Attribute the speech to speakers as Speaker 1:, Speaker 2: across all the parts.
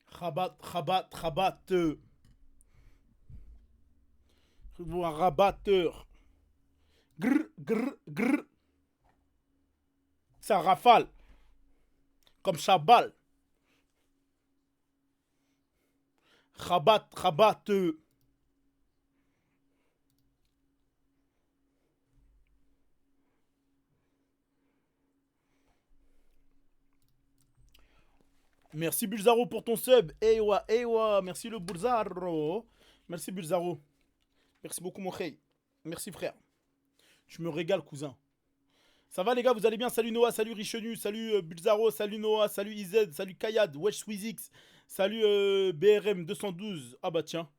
Speaker 1: Rabatteur. Un rabatteur. Grr, grr, grr. Ça rafale. Comme Chabal. Rabatteur. Merci Bulzaro pour ton sub. Ewa, ewa. Merci le Bulzaro. Merci Bulzaro. Merci beaucoup mon frère. Merci frère. Tu me régales cousin. Ça va les gars, vous allez bien? Salut Noah, salut Richenu, salut Bulzaro, salut Noah, salut IZ, salut Kayad, wesh Swizix, salut BRM 212. Ah bah tiens.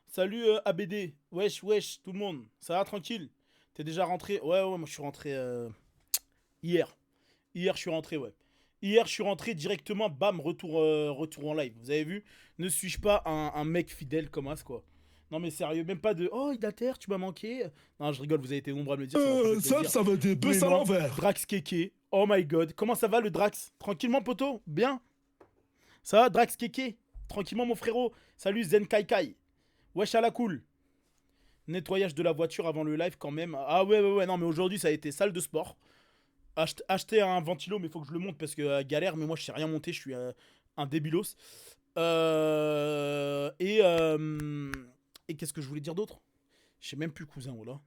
Speaker 1: Salut ABD, wesh wesh tout le monde. Ça va tranquille? T'es déjà rentré? Ouais ouais, moi je suis rentré hier. Hier je suis rentré ouais. Hier je suis rentré directement, bam, retour en live. Vous avez vu? Ne suis-je pas un mec fidèle comme as quoi? Non mais sérieux, même pas de oh Idater, tu m'as manqué. Non, je rigole, vous avez été nombreux à me le dire, ça m'a fait plaisir.
Speaker 2: Ça veut des plus à
Speaker 1: Demain,
Speaker 2: l'envers.
Speaker 1: Drax Keke. Oh my god. Comment ça va le Drax? Tranquillement, poto? Bien? Ça va, Drax Keke? Tranquillement, mon frérot. Salut, Zen Kai Kai. Wesh à la cool. Nettoyage de la voiture avant le live quand même. Ah ouais, ouais, ouais. Non, mais aujourd'hui, ça a été salle de sport. Acheter un ventilo, mais il faut que je le monte parce que galère. Mais moi, je sais rien monter. Je suis un débilos. Euh, et euh, et qu'est-ce que je voulais dire d'autre? Je sais même plus, cousin, voilà.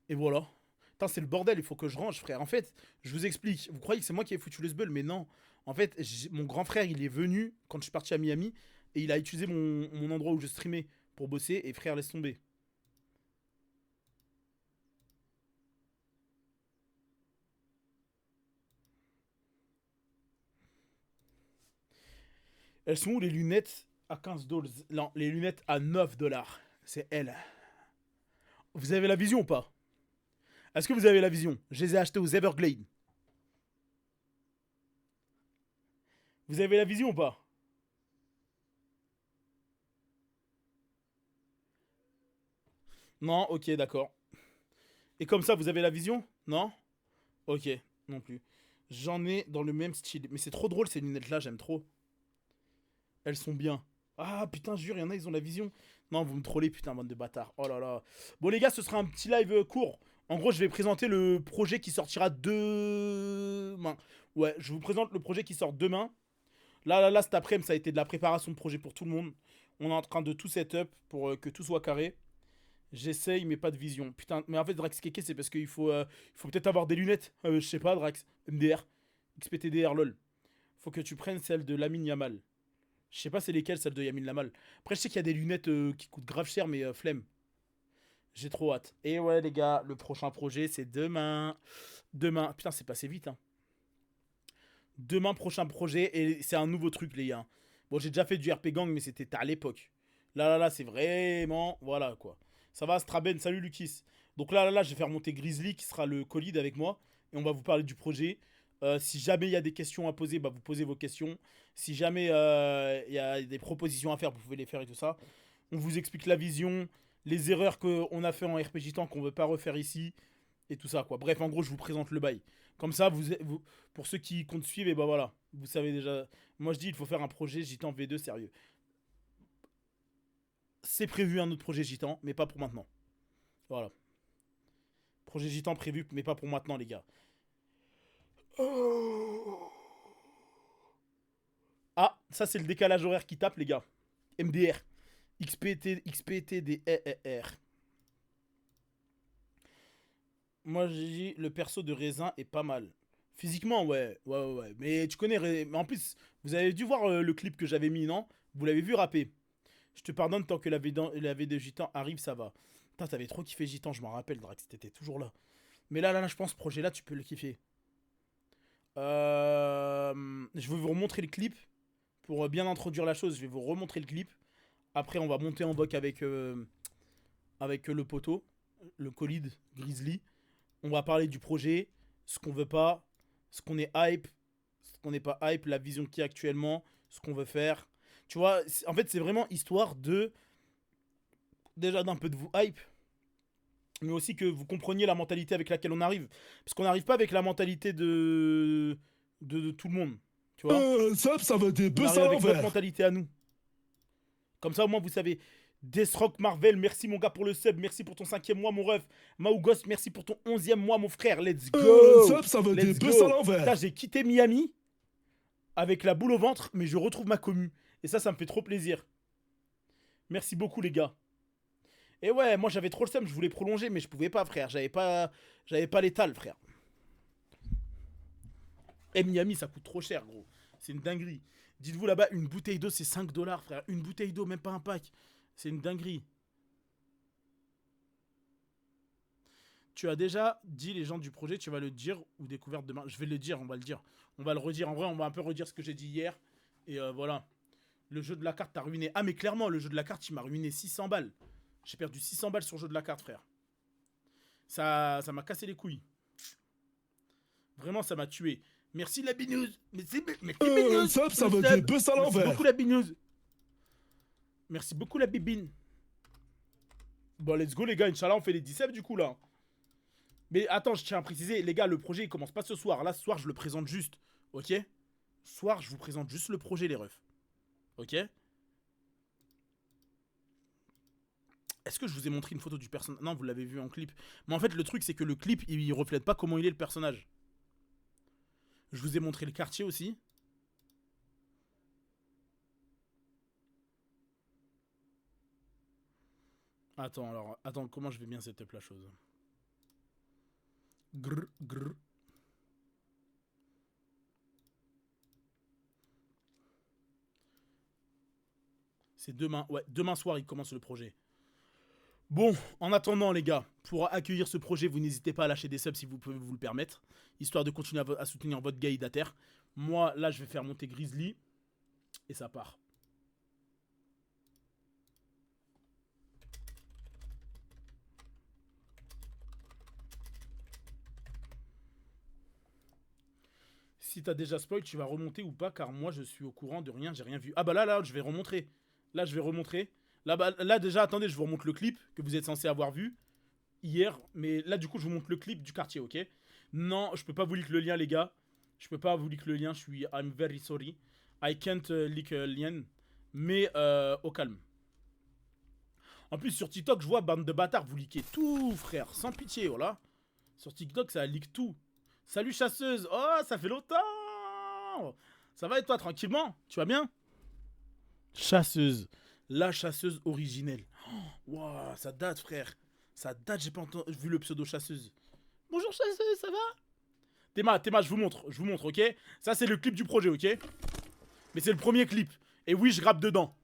Speaker 1: Et voilà. Putain, c'est le bordel, il faut que je range, frère. En fait, je vous explique. Vous croyez que c'est moi qui ai foutu le sbeul, mais non. En fait, mon grand frère, il est venu quand je suis parti à Miami et il a utilisé mon endroit où je streamais pour bosser. Et frère, laisse tomber. Elles sont où les lunettes à 15 dollars? Non, les lunettes à 9 dollars. C'est elles. Vous avez la vision ou pas? Est-ce que vous avez la vision? Je les ai achetées aux Everglades. Vous avez la vision ou pas? Non, ok, d'accord. Et comme ça, vous avez la vision? Non? Ok, non plus. J'en ai dans le même style. Mais c'est trop drôle ces lunettes-là, j'aime trop. Elles sont bien. Ah putain, jure, il y en a, ils ont la vision. Non, vous me trollez, putain, bande de bâtards. Oh là là. Bon, les gars, ce sera un petit live court. En gros, je vais présenter le projet qui sortira demain. Ouais, je vous présente le projet qui sort demain. Là, cet après-midi, ça a été de la préparation de projet pour tout le monde. On est en train de tout setup pour que tout soit carré. J'essaye, mais pas de vision. Putain, mais en fait, Drax Keke, c'est parce qu'il faut peut-être avoir des lunettes. Je sais pas, Drax. MDR. XPTDR, lol. Faut que tu prennes celle de Lamine Yamal. Je sais pas c'est lesquelles, celle de Yamin Lamal. Après, je sais qu'il y a des lunettes qui coûtent grave cher, mais flemme. J'ai trop hâte. Et ouais, les gars, le prochain projet, c'est demain. Demain. Putain, c'est passé vite, hein. Demain, prochain projet. Et c'est un nouveau truc, les gars. Bon, j'ai déjà fait du RP Gang, mais c'était à l'époque. Là, c'est vraiment. Voilà, quoi. Ça va, Straben, salut Lukis. Donc là, je vais faire monter Grizzly, qui sera le co-lead avec moi. Et on va vous parler du projet. Si jamais il y a des questions à poser, bah, vous posez vos questions. Si jamais il y a des propositions à faire, vous pouvez les faire et tout ça. On vous explique la vision, les erreurs qu'on a fait en RPG Temps qu'on veut pas refaire ici et tout ça quoi. Bref, en gros, je vous présente le bail. Comme ça, pour ceux qui comptent suivre, et bah voilà, vous savez déjà. Moi, je dis, il faut faire un projet Gitan V2 sérieux. C'est prévu un autre projet Gitan, mais pas pour maintenant. Voilà. Projet Gitan prévu, mais pas pour maintenant, les gars. Ah, ça, c'est le décalage horaire qui tape, les gars. MDR. XPTDR. Moi, j'ai dit, le perso de Raisin est pas mal. Physiquement, ouais, ouais, ouais, ouais. Mais tu connais, mais en plus, vous avez dû voir le clip que j'avais mis, non? Vous l'avez vu rapper. Je te pardonne tant que la V de Gitan arrive, ça va. Putain, t'avais trop kiffé Gitan, je m'en rappelle, Drax, t'étais toujours là. Mais là, je pense, ce projet-là, tu peux le kiffer. Je vais vous remontrer le clip. Pour bien introduire la chose, je vais vous remontrer le clip. Après, on va monter en doc avec le poteau, le colide Grizzly. On va parler du projet, ce qu'on veut pas, ce qu'on est hype, ce qu'on n'est pas hype, la vision qu'il y a actuellement, ce qu'on veut faire. Tu vois, en fait, c'est vraiment histoire de. Déjà d'un peu de vous hype, mais aussi que vous compreniez la mentalité avec laquelle on arrive. Parce qu'on n'arrive pas avec la mentalité de tout le monde. Tu vois?
Speaker 2: Ça va des
Speaker 1: On
Speaker 2: bœufs
Speaker 1: arrive
Speaker 2: à
Speaker 1: avec notre
Speaker 2: l'envers.
Speaker 1: mentalité à nous. Comme ça, au moins, vous savez. Deathrock Marvel, merci mon gars pour le sub. Merci pour ton 5e mois, mon ref. Maougos, merci pour ton 11e mois, mon frère. Let's go!
Speaker 2: Ça va des
Speaker 1: Let's
Speaker 2: bœufs à
Speaker 1: go!
Speaker 2: l'envers.
Speaker 1: Putain, j'ai quitté Miami avec la boule au ventre, mais je retrouve ma commu. Et ça me fait trop plaisir. Merci beaucoup, les gars. Et ouais, moi, j'avais trop le seum. Je voulais prolonger, mais je pouvais pas, frère. J'avais pas l'étal, frère. Et Miami, ça coûte trop cher, gros. C'est une dinguerie. Dites-vous là-bas, une bouteille d'eau, c'est 5 $, frère. Une bouteille d'eau, même pas un pack. C'est une dinguerie. Tu as déjà dit les gens du projet, tu vas le dire ou découverte demain. Je vais le dire, on va le dire. On va le redire. En vrai, on va un peu redire ce que j'ai dit hier. Et voilà. Le jeu de la carte t'a ruiné. Ah, mais clairement, le jeu de la carte, il m'a ruiné 600 balles. J'ai perdu 600 balles sur le jeu de la carte, frère. Ça m'a cassé les couilles. Vraiment, ça m'a tué. Merci la binouse. Merci binouse.
Speaker 2: Ça va des bœufs à
Speaker 1: Merci
Speaker 2: l'envers.
Speaker 1: beaucoup la binouse. Merci beaucoup la bibine. Bon, let's go les gars. Inch'Allah, on fait les 17 du coup là. Mais attends, je tiens à préciser, les gars, le projet il commence pas ce soir. Là, ce soir, je le présente juste. Ok? Ce soir, je vous présente juste le projet, les refs. Ok? Est-ce que je vous ai montré une photo du personnage? Non, vous l'avez vu en clip. Mais en fait, le truc, c'est que le clip, il reflète pas comment il est le personnage. Je vous ai montré le quartier aussi. Attends, comment je vais bien setup la chose? Grrr, grrr. C'est demain, ouais, demain soir, il commence le projet. Bon, en attendant, les gars, pour accueillir ce projet, vous n'hésitez pas à lâcher des subs si vous pouvez vous le permettre, histoire de continuer à soutenir votre guide à terre. Moi, là, je vais faire monter Grizzly, et ça part. Si t'as déjà spoil, tu vas remonter ou pas, car moi, je suis au courant de rien, j'ai rien vu. Ah bah là, je vais remontrer. Là, je vais remontrer. Là, déjà, attendez, je vous remonte le clip que vous êtes censé avoir vu hier. Mais là, du coup, je vous montre le clip du quartier, ok? Non, je peux pas vous leak le lien, les gars. Je peux pas vous leak le lien, I'm very sorry. I can't leak le lien. Mais au calme. En plus, sur TikTok, je vois, bande de bâtards, vous leakez tout, frère. Sans pitié, voilà. Sur TikTok, ça leak tout. Salut, chasseuse. Oh, ça fait longtemps. Ça va et toi, tranquillement? Tu vas bien? Chasseuse. La chasseuse originelle. Waouh, ça date, frère. Ça date, j'ai pas vu le pseudo chasseuse. Bonjour chasseuse, ça va? Théma, je vous montre, ok? Ça, c'est le clip du projet, ok? Mais c'est le premier clip. Et oui, je grappe dedans.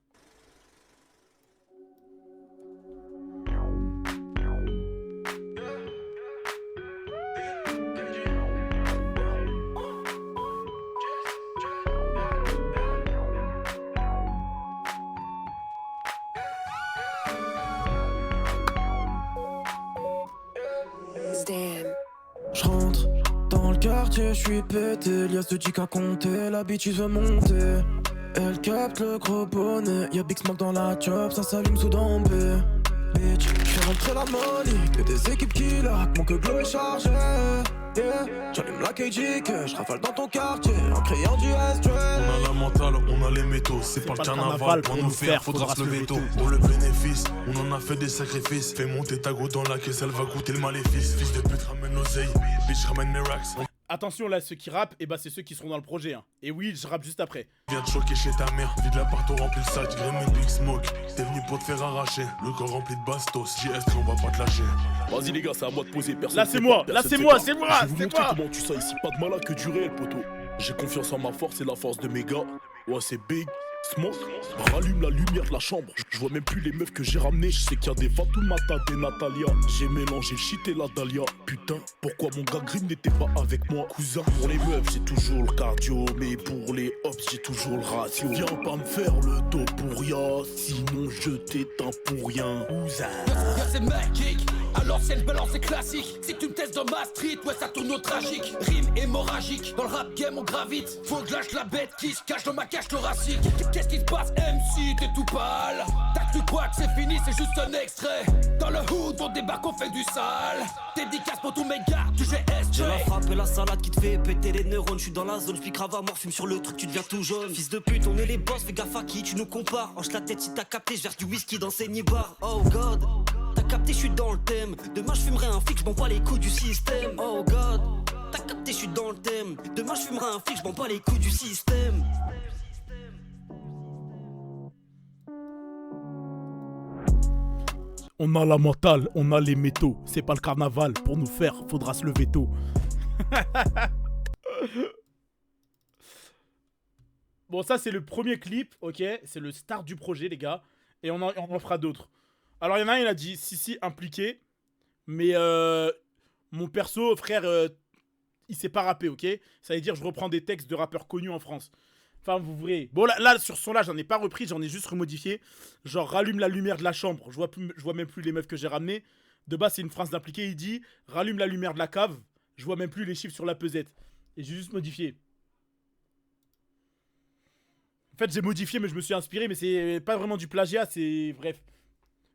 Speaker 3: Je rentre dans le quartier, je suis pété, liasse de tic à compter, l'habitude veut monter. Elle capte le gros bonnet, y'a Big Smoke dans la chop, ça s'allume sous d'embé. Bitch, j'fais rentrer la money, que des équipes qui laquent, mon que Glow est chargé. Yeah, j'allume la KG, que j'rafale dans ton quartier, en criant du S-Train.
Speaker 2: On a la mentale, on a les métaux. C'est pas le carnaval, pour nous faire, faudra se lever tôt. Pour le bénéfice, on en a fait des sacrifices. Fais monter ta go dans la caisse, elle va goûter le maléfice. Fils de pute, ramène l'oseille, bitch, ramène mes racks.
Speaker 1: Attention là, ceux qui rappent, et bah c'est ceux qui seront dans le projet. Hein. Et oui, je rappe juste après.
Speaker 2: Viens te choquer chez ta mère, vide l'appart, on remplit le sac, Gremlin Big Smoke. T'es venu pour te faire arracher, le corps rempli de bastos. JS, on va pas te lâcher.
Speaker 4: Vas-y les gars, c'est à moi de poser. Personne
Speaker 1: Là c'est moi, là c'est moi, c'est moi,
Speaker 4: Je vais vous
Speaker 1: c'est
Speaker 4: montrer
Speaker 1: moi.
Speaker 4: comment tu sais ici, pas de malade que du réel, poteau. J'ai confiance en ma force et la force de mes gars. Ouais, c'est Big Smoke. Rallume la lumière de la chambre. Je vois même plus les meufs que j'ai ramenées. Je sais qu'il y a des Fatoumata, des Natalia. J'ai mélangé le shit et la Dahlia. Putain, pourquoi mon gars Green n'était pas avec moi, cousin? Pour les meufs, j'ai toujours le cardio. Mais pour les hops, j'ai toujours le ratio. Viens pas me faire le dos pour rien. Sinon, je t'éteins pour rien, cousin.
Speaker 5: C'est magic, À l'ancienne, balance c'est classique. Si tu me testes dans ma street, ouais, ça tourne au tragique. Rime hémorragique, dans le rap game on gravite. Faut que lâche la bête qui se cache dans ma cage thoracique. Qu'est-ce qui se passe, MC, t'es tout pâle. T'as cru quoi que c'est fini, c'est juste un extrait. Dans le hood, on débarque, on fait du sale. Dédicace pour tous mes gars du GSG.
Speaker 6: J'ai la frappe et la salade qui te fait péter les neurones. J'suis dans la zone, j'pique grave à mort, fume sur le truc, tu deviens tout jaune. Fils de pute, on est les boss, fais gaffe à qui tu nous compares. Hoche la tête si t'as capté, j'verse du whisky dans ces nibards. Oh god, t'as capté, j'suis dans le thème. Demain j'fumerai un flic, j'm'en bats les couilles du système. Oh god, t'as capté, j'suis dans le thème. Demain j'fumerai un flic, j'm'en bats les couilles du système.
Speaker 1: On a la mentale, on a les métaux. C'est pas le carnaval, pour nous faire, faudra se lever tôt. Bon, ça c'est le premier clip, ok. C'est le start du projet, les gars. Et on en fera d'autres. Alors, il y en a un, il a dit, si, impliqué. Mais mon perso, frère, il sait pas rapper, ok. Ça veut dire, je reprends des textes de rappeurs connus en France. Enfin, vous verrez. Bon, là sur ce son-là, j'en ai pas repris, j'en ai juste remodifié. Genre, rallume la lumière de la chambre. Je vois même plus les meufs que j'ai ramenées. De base, c'est une phrase d'impliqué. Il dit, rallume la lumière de la cave. Je vois même plus les chiffres sur la pesette. Et j'ai juste modifié. En fait, j'ai modifié, mais je me suis inspiré. Mais c'est pas vraiment du plagiat, c'est... Bref.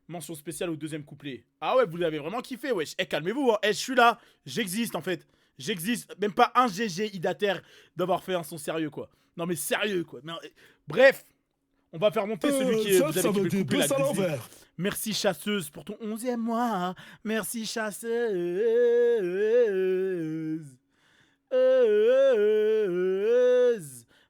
Speaker 1: Mention spéciale au deuxième couplet. Ah ouais, vous l'avez vraiment kiffé, wesh. Eh, calmez-vous, hein. Eh, je suis là. J'existe, en fait. J'existe. Même pas un GG Idater d'avoir fait un son sérieux, quoi. Non, mais sérieux, quoi. Mais, bref. On va faire monter celui qui est...
Speaker 4: Ça veut dire plus à l'envers.
Speaker 1: Merci chasseuse pour ton 11e mois. Merci chasseuse.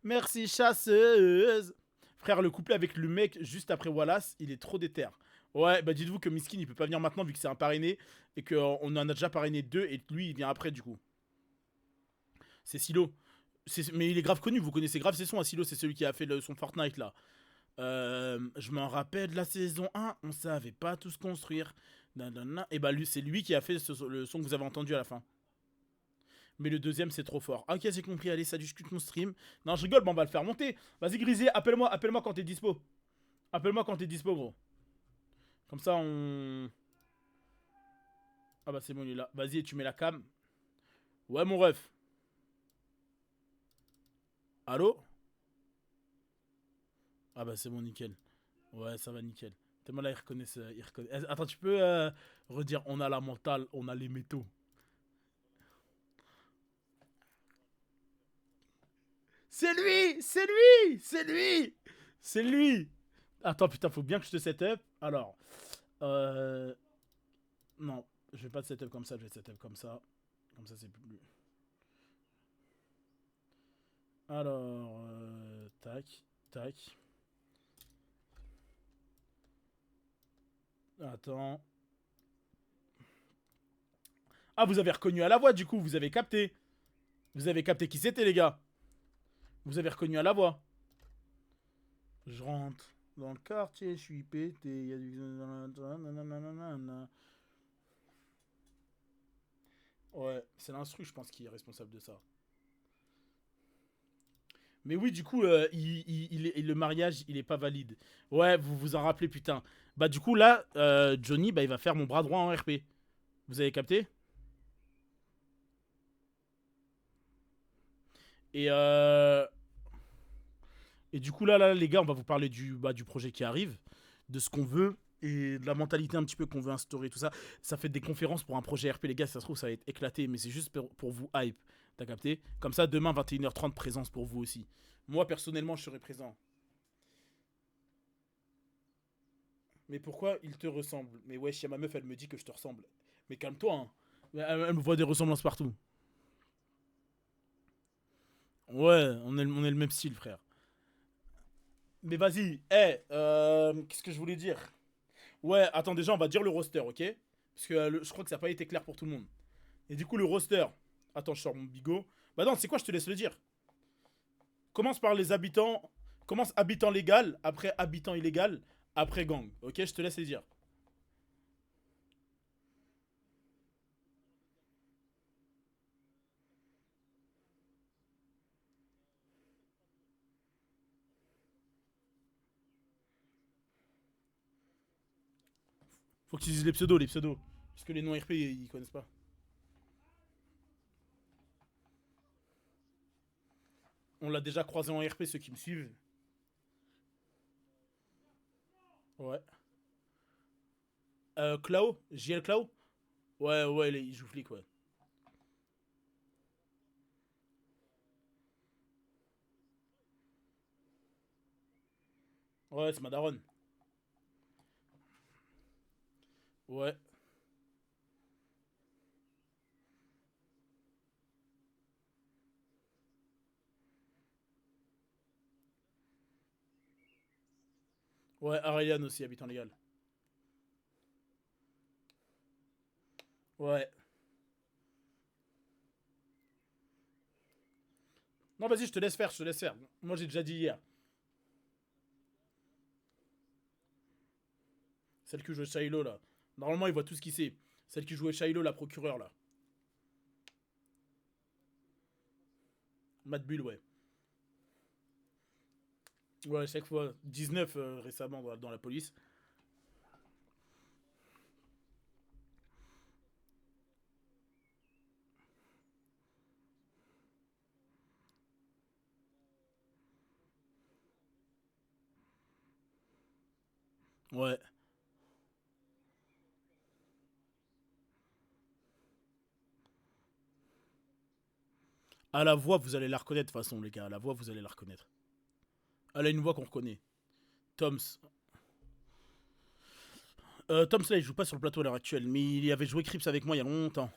Speaker 1: Merci chasseuse. Frère, le couplet avec le mec juste après Wallace, il est trop déter. Ouais, bah dites-vous que Miskin il peut pas venir maintenant vu que c'est un parrainé et qu'on en a déjà parrainé 2 et lui il vient après du coup. C'est Silo. Mais il est grave connu, vous connaissez grave ses sons à Silo, c'est celui qui a fait son Fortnite là. Je m'en rappelle de la saison 1, on savait pas tous construire. Et bah lui, c'est lui qui a fait le son que vous avez entendu à la fin. Mais le deuxième c'est trop fort. Ok, j'ai compris, allez, ça discute mon stream. Non, je rigole, mais on va le faire monter. Vas-y Grisé, appelle-moi quand t'es dispo. Appelle-moi quand t'es dispo, gros. Comme ça, on... Ah bah c'est bon, il est là. Vas-y, tu mets la cam. Ouais, mon ref. Allô? Ah bah c'est bon, nickel. Ouais, ça va nickel. Tellement là, ils reconnaissent... Attends, tu peux redire, on a la mentale, on a les métaux. C'est lui! C'est lui! C'est lui! C'est lui! Attends, putain, faut bien que je te set up. Alors... Non, je vais pas te setup comme ça, je vais te setup comme ça. Comme ça, c'est plus... Alors... Tac, tac. Attends. Ah, vous avez reconnu à la voix, du coup, vous avez capté. Vous avez capté qui c'était, les gars. Vous avez reconnu à la voix. Je rentre dans le quartier, je suis pété. Il y a du... Ouais, c'est l'instru, je pense, qui est responsable de ça. Mais oui, du coup, le mariage, il est pas valide. Ouais, vous vous en rappelez, putain. Bah, du coup, là, Johnny, bah, il va faire mon bras droit en RP. Vous avez capté? Et du coup, là, les gars, on va vous parler du projet qui arrive, de ce qu'on veut et de la mentalité un petit peu qu'on veut instaurer, tout ça. Ça fait des conférences pour un projet RP, les gars, si ça se trouve, ça va être éclaté, mais c'est juste pour vous hype. T'as capté? Comme ça, demain, 21h30, présence pour vous aussi. Moi, personnellement, je serai présent. Mais pourquoi il te ressemble? Mais wesh, y'a ma meuf, elle me dit que je te ressemble. Mais calme-toi, hein. Elle me voit des ressemblances partout. Ouais, on est le même style, frère. Mais vas-y, qu'est-ce que je voulais dire? Ouais, attends, déjà, on va dire le roster, ok? Parce que je crois que ça n'a pas été clair pour tout le monde. Et du coup, le roster... Attends, je sors mon bigot. Bah non, c'est quoi, je te laisse le dire. Commence par les habitants... Commence habitant légal, après habitant illégal, après gang. Ok, je te laisse les dire. Faut que tu dises les pseudos, les pseudos. Parce que les non-RP, ils connaissent pas. On l'a déjà croisé en RP, ceux qui me suivent. Ouais. Clau? JL Clau? Ouais, ouais, il joue flic, ouais. Ouais, c'est ma daronne. Ouais. Ouais, Aurelian aussi, habitant légal. Ouais. Non, vas-y, je te laisse faire, je te laisse faire. Moi, j'ai déjà dit hier. Celle qui jouait Shiloh, là. Normalement, il voit tout ce qu'il sait. Celle qui jouait Shiloh, la procureure, là. Matt Bull, ouais. Ouais, chaque fois. 19 récemment dans la police. Ouais. À la voix, vous allez la reconnaître, de toute façon, les gars. À la voix, vous allez la reconnaître. Elle a une voix qu'on reconnaît. Toms. Toms, là, il joue pas sur le plateau à l'heure actuelle. Mais il avait joué Crips avec moi il y a longtemps.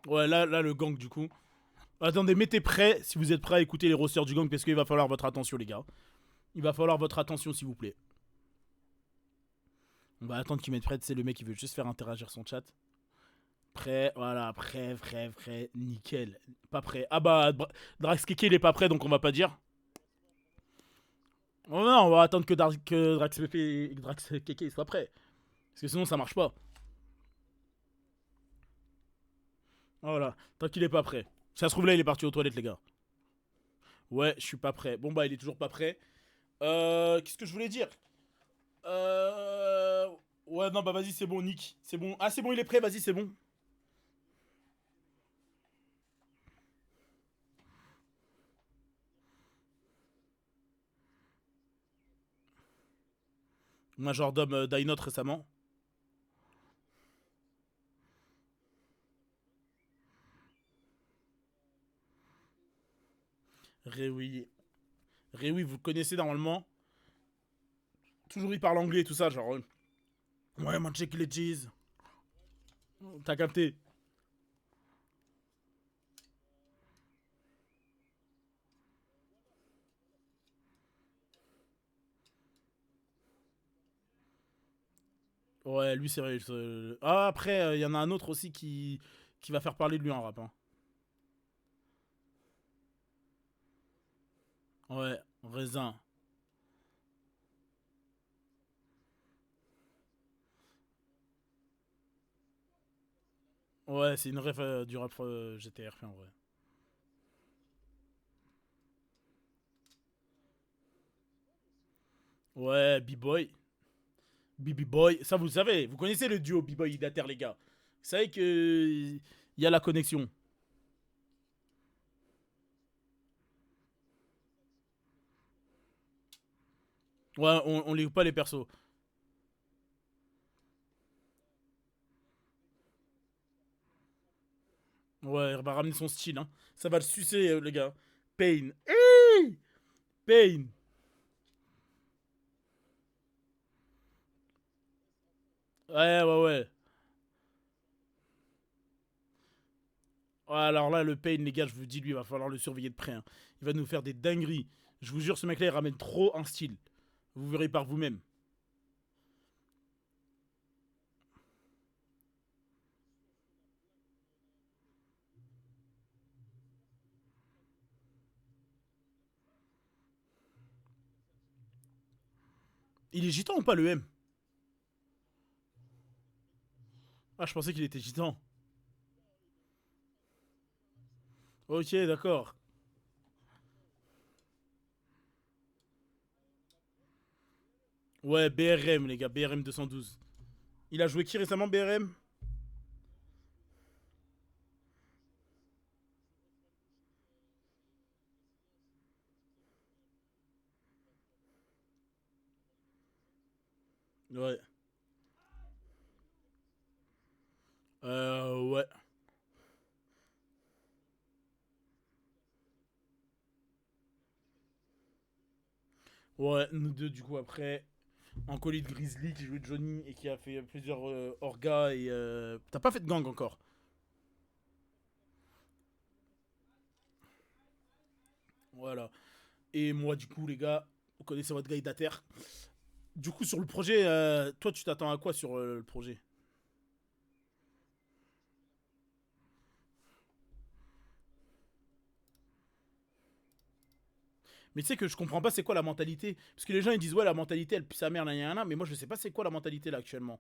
Speaker 1: Ouais, là, le gang, du coup. Attendez, mettez prêt si vous êtes prêts à écouter les rosters du gang parce qu'il va falloir votre attention, les gars. Il va falloir votre attention, s'il vous plaît. On va attendre qu'il mette prêt. C'est le mec qui veut juste faire interagir son chat. Prêt, voilà, prêt, nickel. Pas prêt. Ah bah, Draxkeke, il est pas prêt, donc on va pas dire. Oh non, on va attendre que Draxkeke soit prêt. Parce que sinon, ça marche pas. Voilà, tant qu'il est pas prêt. Si ça se trouve là, il est parti aux toilettes, les gars. Ouais, je suis pas prêt. Bon bah, il est toujours pas prêt. Qu'est-ce que je voulais dire? Ouais, non, bah vas-y, c'est bon, Nick. C'est bon. Ah, c'est bon, il est prêt, vas-y, c'est bon. Majordome Dynot récemment. Réoui. Réoui, vous le connaissez normalement. Toujours il parle anglais et tout ça, genre. Ouais, man, check les cheese. T'as capté. Ouais, lui, c'est vrai. Ah, après, il y en a un autre aussi qui va faire parler de lui en rap. Hein. Ouais, Raisin. Ouais, c'est une ref du rap GTRP en vrai. Ouais, B-Boy. BB-Boy. Ça, vous le savez. Vous connaissez le duo B-Boy Idater, les gars. Vous savez que. Il y a la connexion. Ouais, on lit pas les persos. Ouais, il va ramener son style, hein. Ça va le sucer, les gars. Pain. Hey, Pain. Ouais, ouais, ouais. Ouais, alors là, le Pain, les gars, je vous dis, lui, il va falloir le surveiller de près. Hein. Il va nous faire des dingueries. Je vous jure, ce mec-là, il ramène trop un style. Vous verrez par vous-même. Il est gitan ou pas, le M? Ah, je pensais qu'il était gitan. Ok, d'accord. Ouais, BRM, les gars, BRM 212. Il a joué qui récemment, BRM? Ouais. Ouais. Ouais, nous deux, du coup, après, en colis de Grizzly qui jouait Johnny et qui a fait plusieurs orgas et. T'as pas fait de gang encore? Voilà. Et moi, du coup, les gars, vous connaissez votre gars d'Ater. Du coup, sur le projet, toi, tu t'attends à quoi sur le projet? Mais tu sais que je comprends pas c'est quoi la mentalité. Parce que les gens ils disent ouais, la mentalité elle pue sa mère, là, là, là, mais moi je sais pas c'est quoi la mentalité là actuellement.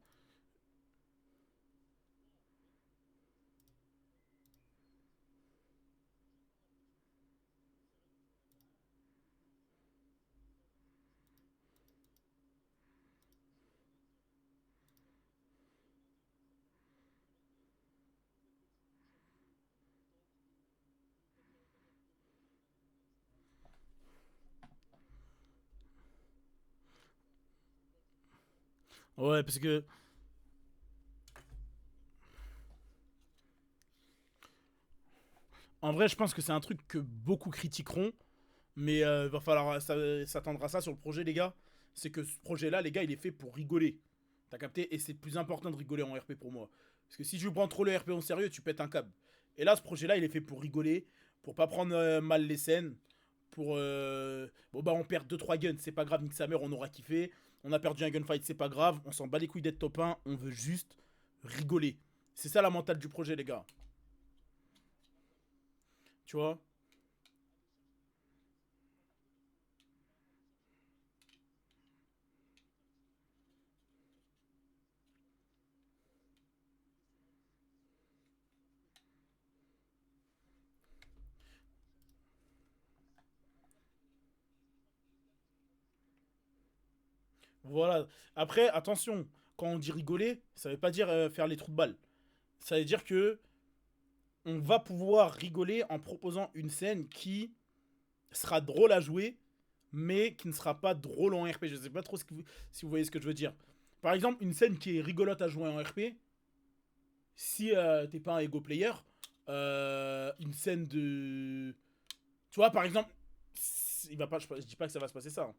Speaker 1: Ouais, parce que en vrai, je pense que c'est un truc que beaucoup critiqueront, mais va falloir s'attendre à ça sur le projet, les gars. C'est que ce projet-là, les gars, il est fait pour rigoler. T'as capté? Et c'est plus important de rigoler en RP pour moi. Parce que si tu prends trop le RP en sérieux, tu pètes un câble. Et là, ce projet-là, il est fait pour rigoler, pour pas prendre mal les scènes, pour... Bon bah on perd deux trois guns, c'est pas grave, nique sa mère, on aura kiffé. On a perdu un gunfight, c'est pas grave. On s'en bat les couilles d'être top 1, on veut juste rigoler. C'est ça la mentale du projet, les gars. Tu vois? Voilà. Après, attention, quand on dit rigoler, ça veut pas dire faire les trous de balle. Ça veut dire que on va pouvoir rigoler en proposant une scène qui sera drôle à jouer, mais qui ne sera pas drôle en RP. Je sais pas trop si vous voyez ce que je veux dire. Par exemple, une scène qui est rigolote à jouer en RP, si t'es pas un ego player, une scène de... Tu vois, par exemple, il va pas, je dis pas que ça va se passer ça, hein.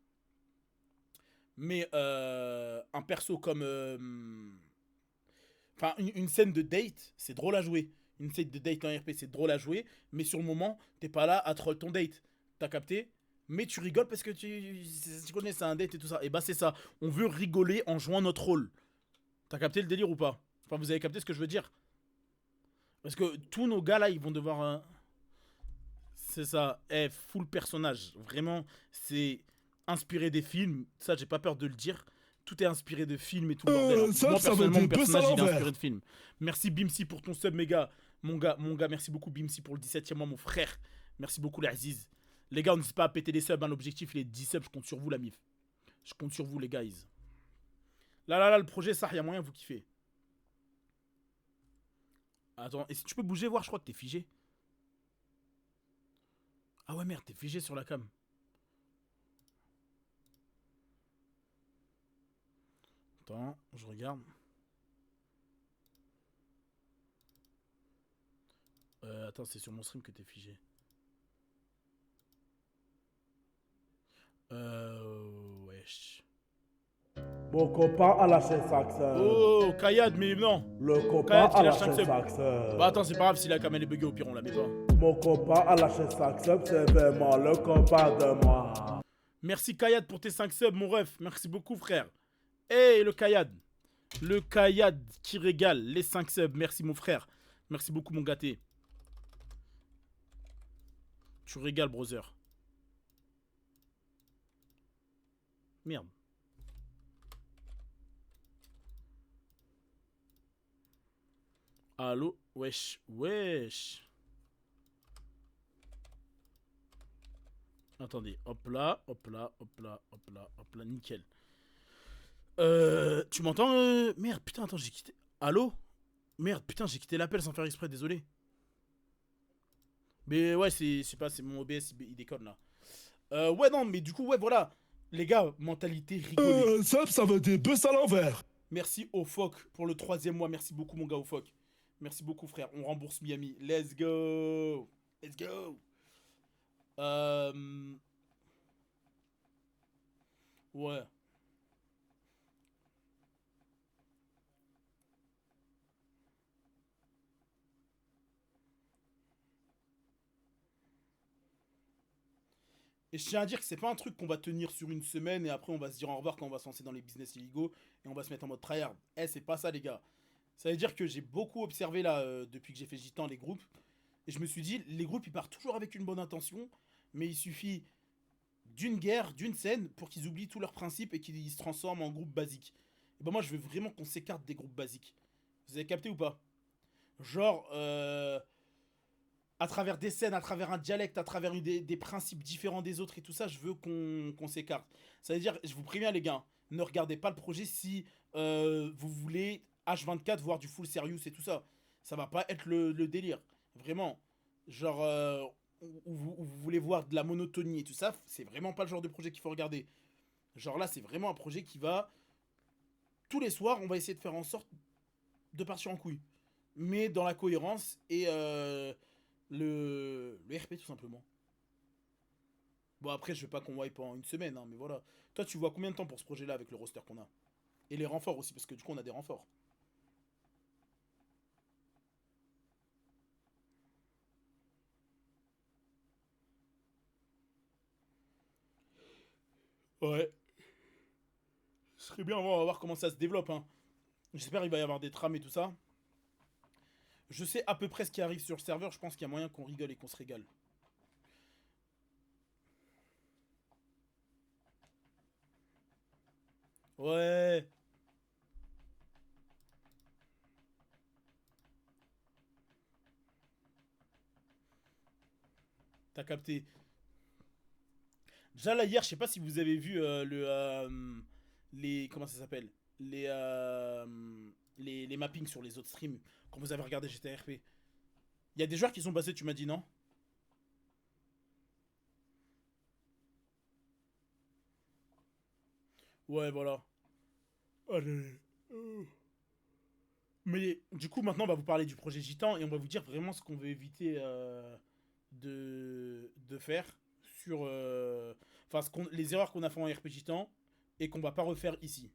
Speaker 1: Mais un perso comme... Enfin, une scène de date, c'est drôle à jouer. Une scène de date en RP, c'est drôle à jouer. Mais sur le moment, t'es pas là à troll ton date. T'as capté? Mais tu rigoles parce que tu connais, c'est un date et tout ça. Et bah, c'est ça. On veut rigoler en jouant notre rôle. T'as capté le délire ou pas? Enfin, vous avez capté ce que je veux dire? Parce que tous nos gars là, ils vont devoir. C'est ça. Eh, full personnage. Vraiment, c'est inspiré des films. Ça, j'ai pas peur de le dire. Tout est inspiré de films et tout le bordel, hein.
Speaker 4: Ça,
Speaker 1: Moi,
Speaker 4: ça veut
Speaker 1: personnellement, mon
Speaker 4: dire deux
Speaker 1: personnage, il est
Speaker 4: l'envers.
Speaker 1: inspiré de films. Merci Bimsi pour ton sub, mes gars. Mon gars, merci beaucoup Bimsi pour le 17ème mois, mon frère. Merci beaucoup, les Aziz. Les gars, on n'hésite pas à péter les subs, hein. L'objectif, il est 10 subs. Je compte sur vous, la mif. Je compte sur vous, les guys. Là, le projet, ça, il y a moyen, vous kiffez. Attends, et si tu peux bouger, voir, je crois que t'es figé. Ah ouais, merde, t'es figé sur la cam. Attends, je regarde. Attends, c'est sur mon stream que t'es figé. Wesh.
Speaker 7: Mon copain a lâché Saxon.
Speaker 1: Oh, Kayad, mais non.
Speaker 7: Le copain
Speaker 1: Kayad qui
Speaker 7: a
Speaker 1: lâche
Speaker 7: lâché
Speaker 1: 5 subs.
Speaker 7: Saxon.
Speaker 1: Bah attends, c'est pas grave si la cam elle est buggée, au pire on la met pas.
Speaker 7: Mon copain a lâché Saxon, c'est vraiment le copain de moi.
Speaker 1: Merci Kayad pour tes 5 subs, mon ref. Merci beaucoup, frère. Hey, le Kayad. Le Kayad qui régale les 5 subs. Merci, mon frère. Merci beaucoup, mon gâté. Tu régales, brother. Merde. Allô? Wesh, wesh. Attendez, hop là, hop là, hop là, hop là, hop là, nickel. Tu m'entends Merde, putain, attends, j'ai quitté... Allô? Merde, putain, j'ai quitté l'appel sans faire exprès, désolé. Mais ouais, je sais pas, c'est mon OBS, il déconne là. Ouais, non, mais du coup, ouais, voilà. Les gars, mentalité rigolée.
Speaker 4: Ça veut des bœufs à l'envers.
Speaker 1: Merci au FOC pour le 3e mois. Merci beaucoup, mon gars, au FOC. Merci beaucoup, frère. On rembourse Miami. Let's go. Let's go. Ouais. Et je tiens à dire que c'est pas un truc qu'on va tenir sur une semaine et après on va se dire au revoir quand on va se lancer dans les business illégaux et on va se mettre en mode tryhard. Eh, c'est pas ça, les gars. Ça veut dire que j'ai beaucoup observé là, depuis que j'ai fait Gitan, les groupes. Et je me suis dit, les groupes ils partent toujours avec une bonne intention, mais il suffit d'une guerre, d'une scène pour qu'ils oublient tous leurs principes et qu'ils se transforment en groupe basique. Et ben moi je veux vraiment qu'on s'écarte des groupes basiques. Vous avez capté ou pas? Genre, à travers des scènes, à travers un dialecte, à travers des principes différents des autres et tout ça, je veux qu'on s'écarte. Ça veut dire, je vous préviens les gars, ne regardez pas le projet si vous voulez H24 voir du full serious et tout ça. Ça va pas être le délire. Vraiment. Genre, où vous voulez voir de la monotonie et tout ça, c'est vraiment pas le genre de projet qu'il faut regarder. Genre là, c'est vraiment un projet qui va... Tous les soirs, on va essayer de faire en sorte de partir en couille. Mais dans la cohérence et le RP tout simplement. Bon après je veux pas qu'on wipe pendant une semaine hein, mais voilà. Toi tu vois combien de temps pour ce projet là avec le roster qu'on a? Et les renforts aussi parce que du coup on a des renforts. Ouais. Ce serait bien, on va voir comment ça se développe hein. J'espère qu'il va y avoir des trames et tout ça. Je sais à peu près ce qui arrive sur le serveur, je pense qu'il y a moyen qu'on rigole et qu'on se régale. Ouais. T'as capté. Déjà là hier, je sais pas si vous avez vu les comment ça s'appelle les mappings sur les autres streams quand vous avez regardé GTRP. Il y a des joueurs qui sont passés, tu m'as dit non? Ouais, voilà. Allez. Mais du coup, maintenant, on va vous parler du projet Gitan et on va vous dire vraiment ce qu'on veut éviter de faire sur. Enfin, les erreurs qu'on a fait en RP Gitan et qu'on va pas refaire ici,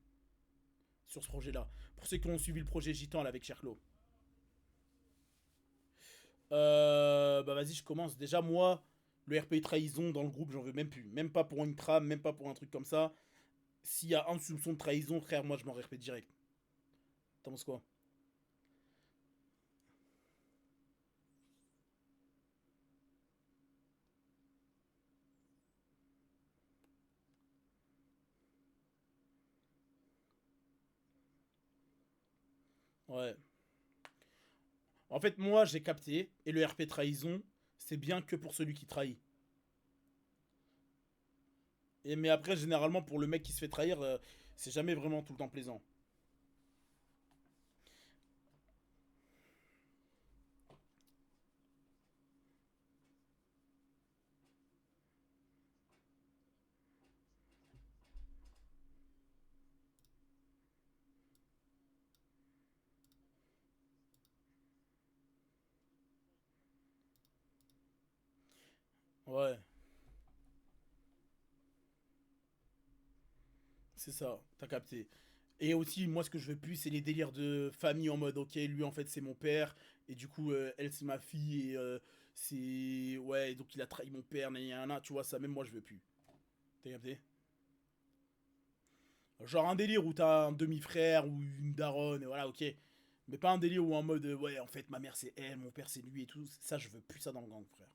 Speaker 1: sur ce projet-là. Pour ceux qui ont suivi le projet Gitan là, avec Cherklo. Bah vas-y, je commence. Déjà, moi, le RP trahison dans le groupe, j'en veux même plus. Même pas pour une trame, même pas pour un truc comme ça. S'il y a un soupçon de trahison, frère, moi je m'en RP direct. T'en penses quoi? Ouais. En fait, moi, j'ai capté, et le RP trahison, c'est bien que pour celui qui trahit. Mais après, généralement, pour le mec qui se fait trahir, c'est jamais vraiment tout le temps plaisant. Ouais, c'est ça, t'as capté. Et aussi, moi, ce que je veux plus, c'est les délires de famille en mode, ok, lui, en fait, c'est mon père, et du coup, elle, c'est ma fille, et c'est... Ouais, donc il a trahi mon père, nan, tu vois, ça, même moi, je veux plus. T'as capté? Genre un délire où t'as un demi-frère ou une daronne, et voilà, ok. Mais pas un délire où en mode, ouais, en fait, ma mère c'est elle, mon père c'est lui et tout. Ça, je veux plus ça dans le gang, frère.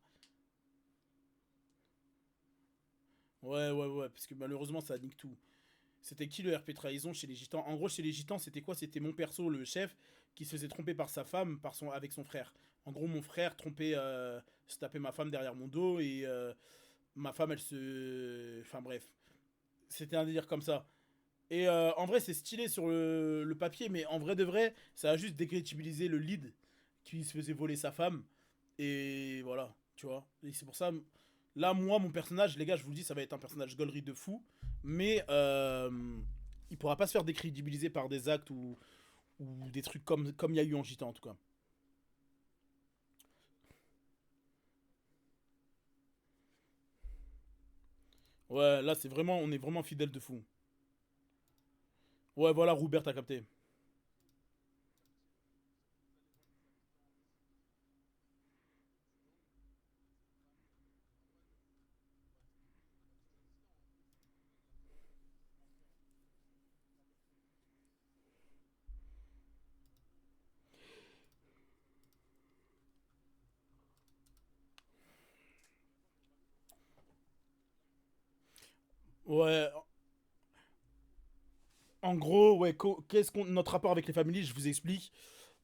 Speaker 1: Ouais, ouais, ouais, parce que malheureusement, ça nique tout. C'était qui le RP trahison chez les gitans? En gros, chez les gitans, c'était quoi? C'était mon perso, le chef, qui se faisait tromper par sa femme avec son frère. En gros, mon frère trompait, se tapait ma femme derrière mon dos et ma femme, elle se. Enfin bref. C'était un délire comme ça. Et en vrai, c'est stylé sur le papier, mais en vrai de vrai, ça a juste décrédibilisé le lead qui se faisait voler sa femme. Et voilà, tu vois. Et c'est pour ça, là, moi, mon personnage, les gars, je vous le dis, ça va être un personnage gaulerie de fou, mais il pourra pas se faire décrédibiliser par des actes ou des trucs comme il y a eu en Gitan, en tout cas. Ouais, là, c'est vraiment, on est vraiment fidèle de fou. Ouais, voilà, Roubert, t'as capté. Ouais, en gros, ouais, qu'est-ce qu'on notre rapport avec les families, je vous explique.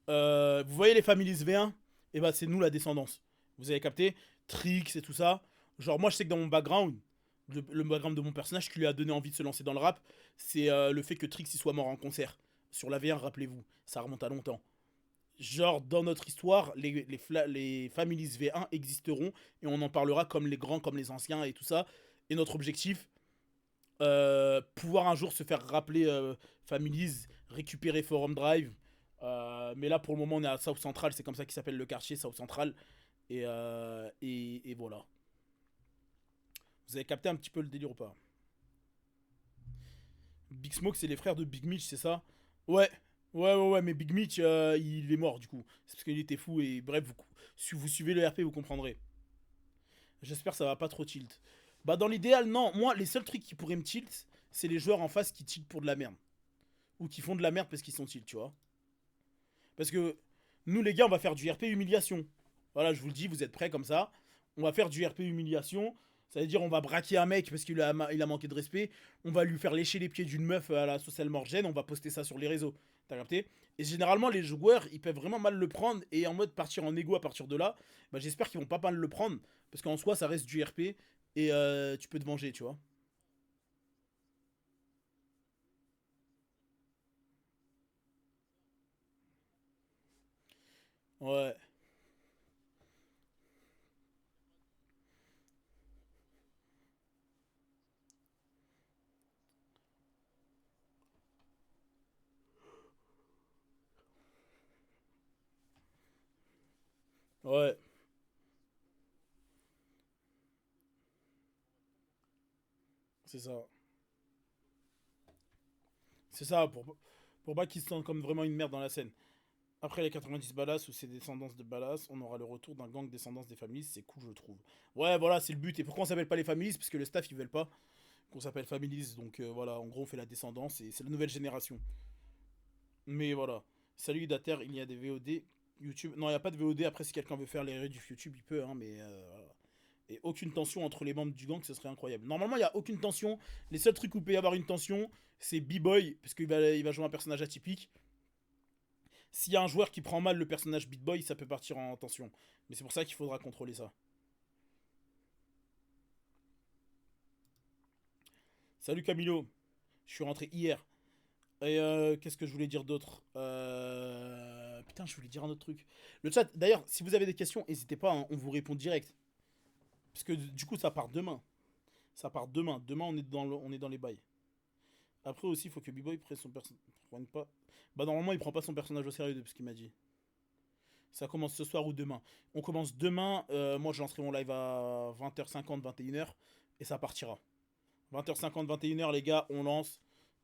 Speaker 1: Vous voyez les families V1, et bah c'est nous la descendance. Vous avez capté? Trix et tout ça. Genre moi je sais que dans mon background, le background de mon personnage qui lui a donné envie de se lancer dans le rap, c'est le fait que Trix il soit mort en concert. Sur la V1, rappelez-vous, ça remonte à longtemps. Genre dans notre histoire, les families V1 existeront et on en parlera comme les grands, comme les anciens et tout ça. Et notre objectif, pouvoir un jour se faire rappeler Families, récupérer Forum Drive. Mais là, pour le moment, on est à South Central, c'est comme ça qu'il s'appelle le quartier, South Central. Et voilà. Vous avez capté un petit peu le délire ou pas? Big Smoke, c'est les frères de Big Mitch, c'est ça? Ouais. Ouais, mais Big Mitch, il est mort du coup. C'est parce qu'il était fou et bref, si vous suivez le RP, vous comprendrez. J'espère que ça va pas trop tilt. Bah, dans l'idéal, non. Moi, les seuls trucs qui pourraient me tilt, c'est les joueurs en face qui tilt pour de la merde. Ou qui font de la merde parce qu'ils sont tilt, tu vois. Parce que nous, les gars, on va faire du RP humiliation. Voilà, je vous le dis, vous êtes prêts comme ça. On va faire du RP humiliation. Ça veut dire on va braquer un mec parce qu'il a manqué de respect. On va lui faire lécher les pieds d'une meuf à la social morgène. On va poster ça sur les réseaux. T'as capté? Et généralement, les joueurs, ils peuvent vraiment mal le prendre. Et en mode partir en égo à partir de là, bah, j'espère qu'ils vont pas mal le prendre. Parce qu'en soi, ça reste du RP. Et tu peux te venger, tu vois. Ouais, ouais, c'est ça. C'est ça, pour pas qu'ils se sentent comme vraiment une merde dans la scène. Après les 90 Ballas ou ses descendances de Ballas, on aura le retour d'un gang descendance des familles, c'est cool je trouve. Ouais voilà c'est le but. Et pourquoi on s'appelle pas les familles? Parce que le staff ils veulent pas qu'on s'appelle families. Donc voilà, en gros on fait la descendance et c'est la nouvelle génération. Mais voilà. Salut Dater, il y a des VOD YouTube. Non il n'y a pas de VOD, après si quelqu'un veut faire les rediff YouTube il peut hein, mais voilà. Et aucune tension entre les membres du gang, ce serait incroyable. Normalement il n'y a aucune tension. Les seuls trucs où il peut y avoir une tension, c'est B-Boy, parce qu'il va jouer un personnage atypique. S'il y a un joueur qui prend mal le personnage Beat Boy, ça peut partir en tension. Mais c'est pour ça qu'il faudra contrôler ça. Salut Camilo, je suis rentré hier. Et qu'est-ce que je voulais dire d'autre? Putain, je voulais dire un autre truc. Le chat, d'ailleurs, si vous avez des questions, n'hésitez pas, hein, on vous répond direct. Parce que du coup, ça part demain. Ça part demain. Demain, on est dans les bails. Après aussi, il faut que B-Boy prenne son personnage. Pas. Bah, normalement, il prend pas son personnage au sérieux de ce qu'il m'a dit. Ça commence ce soir ou demain. On commence demain. Moi, je lancerai mon live à 20h50, 21h. Et ça partira. 20h50, 21h, les gars, on lance.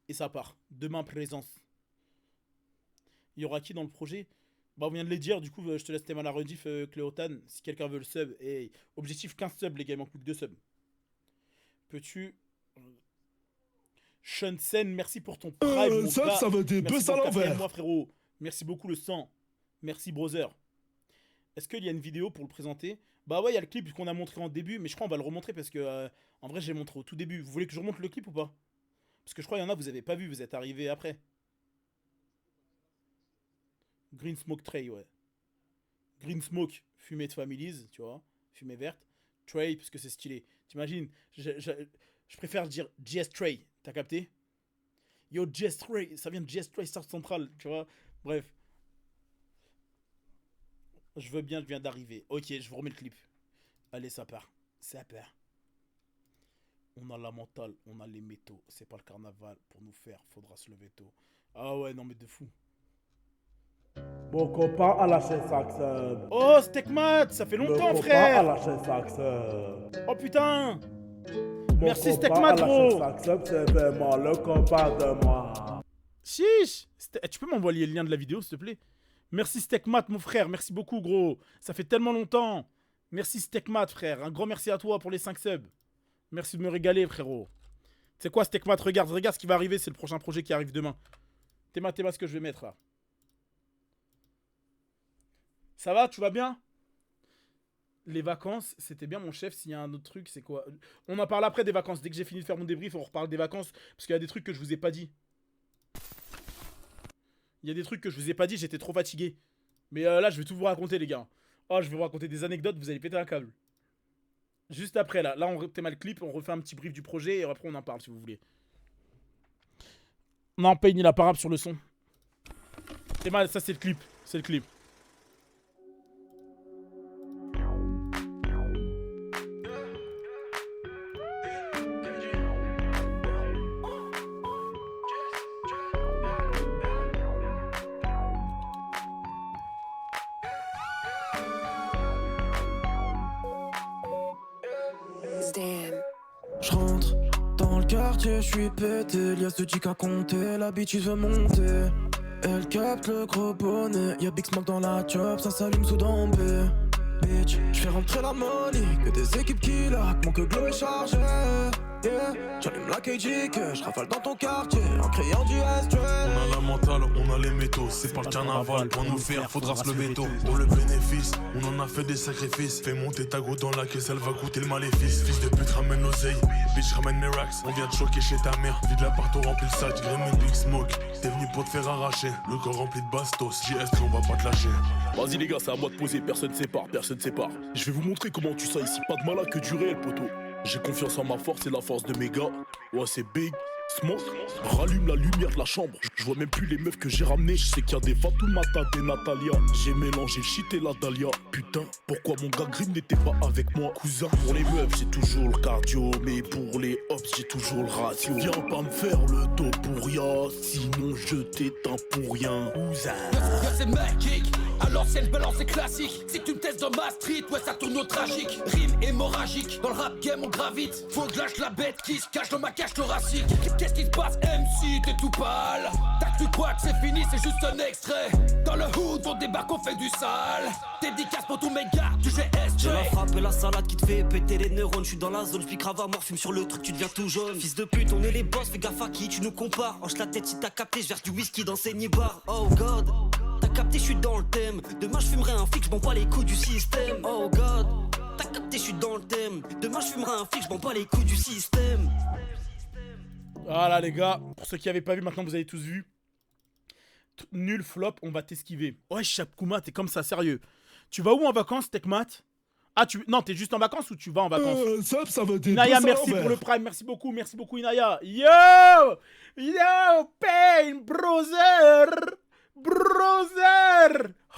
Speaker 1: Et ça part. Demain, présence. Il y aura qui dans le projet? Bah, on vient de les dire. Du coup, je te laisse thème à la rediff, Cléotan. Si quelqu'un veut le sub. Et objectif 15 subs, les gars. Il manque plus que 2 subs. Peux-tu. Shunsen, merci pour ton prime. Mon
Speaker 4: Ça,
Speaker 1: gars.
Speaker 4: ça veut des
Speaker 1: Merci
Speaker 4: bœufs à
Speaker 1: pour le 4e
Speaker 4: l'envers.
Speaker 1: mois, frérot. Merci beaucoup, le sang. Merci, brother. Est-ce qu'il y a une vidéo pour le présenter? Bah ouais, il y a le clip qu'on a montré en début, mais je crois qu'on va le remontrer parce que en vrai, j'ai montré au tout début. Vous voulez que je remonte le clip ou pas? Parce que je crois qu'il y en a, vous avez pas vu, vous êtes arrivé après. Green Smoke Tray, ouais. Green Smoke, fumée de families, tu vois. Fumée verte. Tray, parce que c'est stylé. T'imagines? Je préfère dire GS Tray, t'as capté? Yo, J-Stray, ça vient de J-Stray South Central, tu vois. Bref. Je veux bien, je viens d'arriver. Ok, je vous remets le clip. Allez, ça part. Ça part. On a la mentale, on a les métaux. C'est pas le carnaval. Pour nous faire, faudra se lever tôt. Ah ouais, non mais de fou.
Speaker 7: Mon copain a lâché Saxon.
Speaker 1: Oh, Steakmat, ça fait
Speaker 7: Le
Speaker 1: longtemps,
Speaker 7: copain a
Speaker 1: frère.
Speaker 7: lâché Saxon.
Speaker 1: Oh putain.
Speaker 7: Mon
Speaker 1: Merci,
Speaker 7: copain
Speaker 1: Steakmat,
Speaker 7: a lâché
Speaker 1: gros.
Speaker 7: Saxon, c'est vraiment le copain de moi.
Speaker 1: Chiche. Tu peux m'envoyer le lien de la vidéo, s'il te plaît? Merci, Steakmat, mon frère. Merci beaucoup, gros. Ça fait tellement longtemps. Merci, Steakmat, frère. Un grand merci à toi pour les 5 subs. Merci de me régaler, frérot. Tu sais quoi, Steakmat, regarde ce qui va arriver. C'est le prochain projet qui arrive demain. Théma, ce que je vais mettre, là. Ça va, tu vas bien? Les vacances, c'était bien, mon chef. S'il y a un autre truc, c'est quoi? On en parle après des vacances. Dès que j'ai fini de faire mon débrief, on reparle des vacances. Parce qu'il y a des trucs que je vous ai pas dit. Il y a des trucs que je vous ai pas dit, j'étais trop fatigué. Mais là, je vais tout vous raconter, les gars. Oh, je vais vous raconter des anecdotes, vous allez péter un câble. Juste après, là. Là, on théma le clip, on refait un petit brief du projet et après, on en parle, si vous voulez. Non, Payne, il a pas rap sur le son. Théma, ça, c'est le clip. C'est le clip.
Speaker 3: Je rentre dans le quartier, je suis pété. Lias de Chica compter, l'habitude veut monter. Elle capte le gros bonnet. Y'a Big Smoke dans la chop, ça s'allume sous d'embé. Bitch, j'fais rentrer la money. Que des équipes qui laquent, mon que glow est chargé. Yeah, j'allume la KG, que j'rafale dans ton quartier en criant du S-Train.
Speaker 2: On a la mentale, on a les métaux. C'est pas le carnaval, pour nous faire, faudra se lever tôt. Pour le bénéfice, on en a fait des sacrifices. Fais monter ta go dans la caisse, elle va goûter le maléfice. Fils de pute, ramène l'oseille, bitch, ramène mes racks. On vient de choquer chez ta mère. Vide l'appart, on remplit le sac, Grême Big Smoke. T'es venu pour te faire arracher, le corps rempli de bastos. JS, on va pas te lâcher.
Speaker 4: Vas-y les gars, c'est à moi de poser, personne sépare, personne sépare. Je vais vous montrer comment tu sens ici, pas de malin que du réel, poteau. J'ai confiance en ma force et la force de mes gars. Ouais, c'est Big Smoke. Rallume la lumière de la chambre. Je vois même plus les meufs que j'ai ramenées. Je sais qu'il y a des Fatoumata, des Natalia. J'ai mélangé shit et la Dahlia. Putain, pourquoi mon gars Grim n'était pas avec moi, cousin? Pour les meufs, j'ai toujours le cardio. Mais pour les hops, j'ai toujours le ratio. Viens pas me faire le dos pour rien. Sinon, je t'éteins pour rien, cousin.
Speaker 5: Yo, c'est magic, à l'ancienne balance c'est classique. Si tu me testes dans ma street, ouais ça tourne au tragique. Rime hémorragique, dans le rap game on gravite. Faut que lâche la bête qui se cache dans ma cage thoracique. Qu'est-ce qui se passe MC, t'es tout pâle. T'as cru quoi que c'est fini, c'est juste un extrait. Dans le hood on débarque, on fait du sale. Dédicace pour tous mes gars du GS.
Speaker 6: J'ai la frappe et la salade qui te fait péter les neurones. Je suis dans la zone, j'pique grave à mort, fume sur le truc, tu deviens tout jaune. Fils de pute, on est les boss, fais gaffe à qui tu nous compares. Hanche la tête si t'as capté, j'verse du whisky dans ces nibards. Oh god, t'as capté, je suis dans le thème. Demain je fumerai un flic, je m'en bats les coups du système. Oh god, t'as capté, je suis dans le thème. Demain je fumerai un flic, je m'en bats les coups du système.
Speaker 1: Voilà, les gars. Pour ceux qui avaient pas vu, maintenant vous avez tous vu. Nul flop, on va t'esquiver. Ouais, Chapkouma, t'es comme ça, sérieux. Tu vas où en vacances, Tekmat? Ah, non, t'es juste en vacances ou tu vas en vacances?
Speaker 4: Ça va t'aider.
Speaker 1: Inaya, merci pour le prime, merci beaucoup Inaya. Yo, Pain, brother,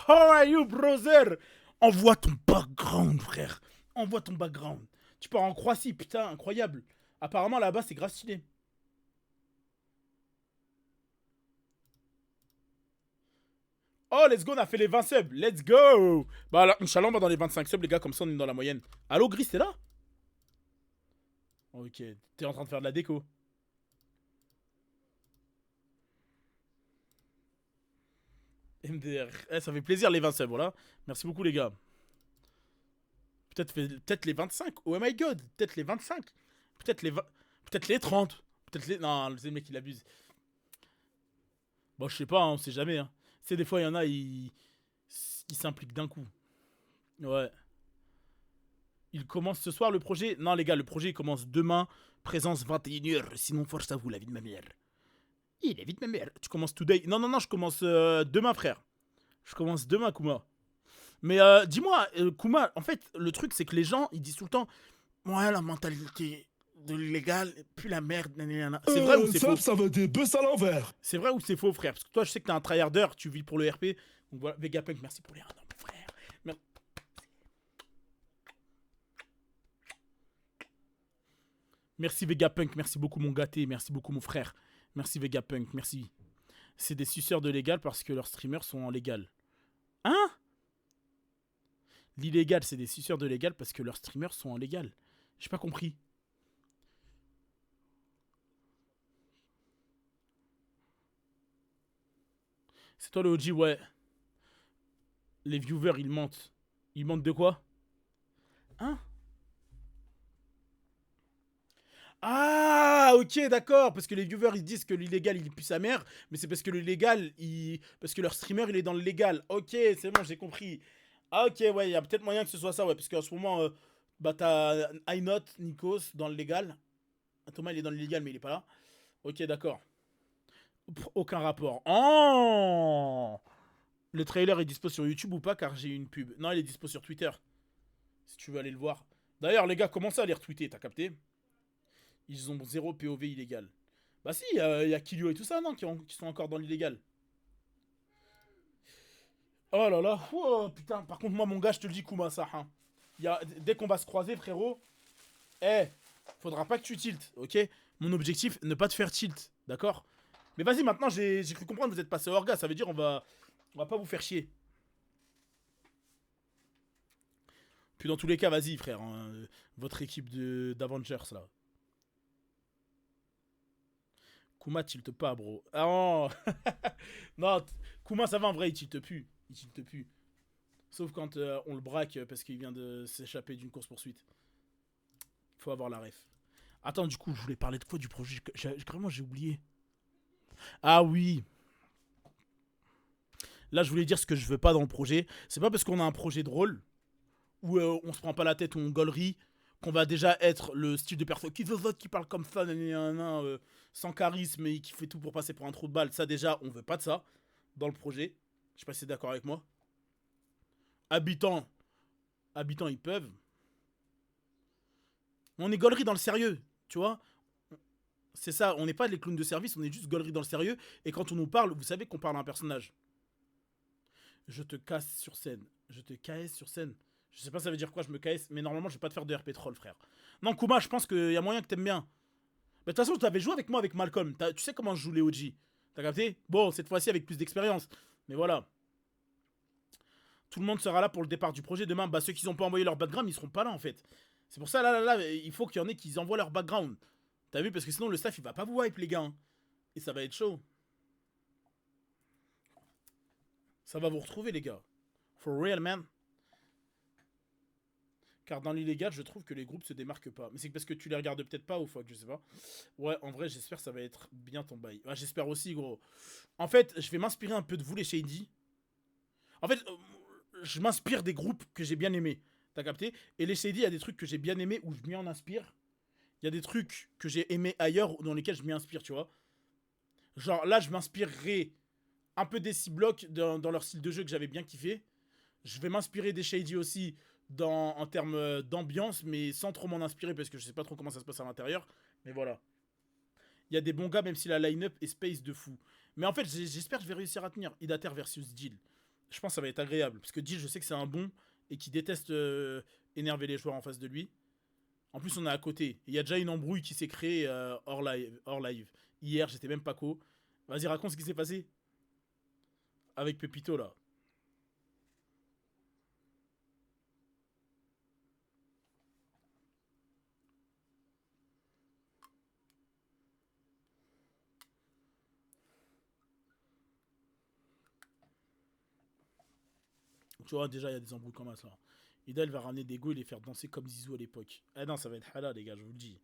Speaker 1: how are you, brother? Envoie ton background, frère, envoie ton background. Tu pars en Croatie, putain, incroyable. Apparemment, là-bas, c'est grave stylé. Oh, let's go, on a fait les 20 subs. Let's go. Bah, alors, Inch'Allah, on va dans les 25 subs, les gars, comme ça, on est dans la moyenne. Allo, Gris, t'es là? Ok, t'es en train de faire de la déco. MDR. Eh, ça fait plaisir, les 20 subs, voilà. Merci beaucoup, les gars. Peut-être les 25. Oh my god, peut-être les 25. Peut-être les 20. Peut-être les 30. Peut-être les. Non, le mec, il abuse. Bon, je sais pas, hein, on sait jamais, hein. C'est des fois, il y en a, ils s'impliquent d'un coup. Ouais. Il commence ce soir, le projet? Non, les gars, le projet, il commence demain. Présence 21h. Sinon, force à vous, la vie de ma mère. La vie de ma mère. Tu commences today? Non, je commence demain, frère. Je commence demain, Kouma. Mais dis-moi, Kouma, en fait, le truc, c'est que les gens, ils disent tout le temps, ouais, la mentalité de l'illégal pue la merde. C'est vrai ou c'est faux?
Speaker 4: Ça veut des bœufs à l'envers.
Speaker 1: C'est vrai ou c'est faux, frère? Parce que toi, je sais que t'es un tryharder, tu vis pour le RP. Donc voilà, Vegapunk, merci pour les 1 an, mon frère. Merci Vegapunk, merci beaucoup mon gâté, merci beaucoup mon frère. Merci Vegapunk, merci. C'est des suceurs de légal parce que leurs streamers sont en légal. Hein? L'illégal, c'est des suceurs de légal parce que leurs streamers sont en légal. J'ai pas compris. C'est toi le OG, ouais. Les viewers, ils mentent. Ils mentent de quoi? Hein? Ah, ok, d'accord. Parce que les viewers, ils disent que l'illégal, il pue sa mère. Mais c'est parce que le légal, parce que leur streamer, il est dans le légal. Ok, c'est bon, j'ai compris. Ah, ok, ouais, il y a peut-être moyen que ce soit ça, ouais. Parce qu'en ce moment, bah, t'as iNot, Nikos dans le légal. Thomas, il est dans le légal, mais il est pas là. Ok, d'accord. Aucun rapport. Oh! Le trailer est dispo sur YouTube ou pas? Car j'ai une pub. Non, il est dispo sur Twitter. Si tu veux aller le voir. D'ailleurs, les gars, commencez à les retweeter, t'as capté? Ils ont 0 POV illégal. Bah si, il y a Kilio et tout ça, non, qui sont encore dans l'illégal. Oh là là. Oh, putain, par contre, moi, mon gars, je te le dis, Kuma, ça. Hein. Dès qu'on va se croiser, frérot, faudra pas que tu tiltes, ok? Mon objectif, ne pas te faire tilt, d'accord? Mais vas-y, maintenant, j'ai cru comprendre, vous êtes passé au Orga, ça veut dire on va pas vous faire chier. Puis dans tous les cas, vas-y, frère, hein, votre équipe d'Avengers, là. Kuma tilte pas, bro. Ah non. Non, Kuma, ça va, en vrai, il tilte plus. Il tilte plus. Sauf quand on le braque parce qu'il vient de s'échapper d'une course-poursuite. Faut avoir la ref. Attends, du coup, je voulais parler de quoi du projet? Vraiment, j'ai oublié. Ah oui. Là, je voulais dire ce que je veux pas dans le projet. C'est pas parce qu'on a un projet drôle où on se prend pas la tête ou on gaulerie qu'on va déjà être le style de personne qui parle comme ça, sans charisme et qui fait tout pour passer pour un trou de balle. Ça, déjà, on veut pas de ça dans le projet. Je sais pas si t'es d'accord avec moi. Habitants, ils peuvent. On est gaulerie dans le sérieux, tu vois. C'est ça, on n'est pas les clowns de service, on est juste gaulerie dans le sérieux. Et quand on nous parle, vous savez qu'on parle à un personnage. Je te casse sur scène. Je te casse sur scène. Je sais pas ça veut dire quoi, je me casse, mais normalement je vais pas te faire de RP troll, frère. Non, Kuma, je pense qu'il y a moyen que t'aimes bien. Mais de toute façon, tu avais joué avec moi avec Malcolm. Tu sais comment je joue les OG. T'as capté? Bon, cette fois-ci avec plus d'expérience. Mais voilà. Tout le monde sera là pour le départ du projet. Demain, bah, ceux qui n'ont pas envoyé leur background, ils seront pas là en fait. C'est pour ça, là, il faut qu'il y en ait qui envoient leur background. T'as vu? Parce que sinon, le staff, il va pas vous wipe, les gars. Hein. Et ça va être chaud. Ça va vous retrouver, les gars. For real, man. Car dans l'illégal, je trouve que les groupes se démarquent pas. Mais c'est parce que tu les regardes peut-être pas ou fuck, je sais pas. Ouais, en vrai, j'espère que ça va être bien ton bail. Ouais, j'espère aussi, gros. En fait, je vais m'inspirer un peu de vous, les Shady. En fait, je m'inspire des groupes que j'ai bien aimés. T'as capté? Et les Shady, il y a des trucs que j'ai bien aimés où je m'y en inspire. Il y a des trucs que j'ai aimés ailleurs dans lesquels je m'y inspire, tu vois. Genre, là, je m'inspirerai un peu des C-Block dans leur style de jeu que j'avais bien kiffé. Je vais m'inspirer des Shady aussi en termes d'ambiance, mais sans trop m'en inspirer parce que je sais pas trop comment ça se passe à l'intérieur. Mais voilà. Il y a des bons gars, même si la line-up est space de fou. Mais en fait, j'espère que je vais réussir à tenir. Idater versus Jill. Je pense que ça va être agréable. Parce que Jill, je sais que c'est un bon et qui déteste énerver les joueurs en face de lui. En plus, on est à côté. Il y a déjà une embrouille qui s'est créée hors live. Hier, j'étais même pas co. Vas-y, raconte ce qui s'est passé. Avec Pepito, là. Tu vois, déjà, il y a des embrouilles comme ça. Ida, elle va ramener des go et les faire danser comme Zizou à l'époque. Ah non, ça va être halal, les gars, je vous le dis.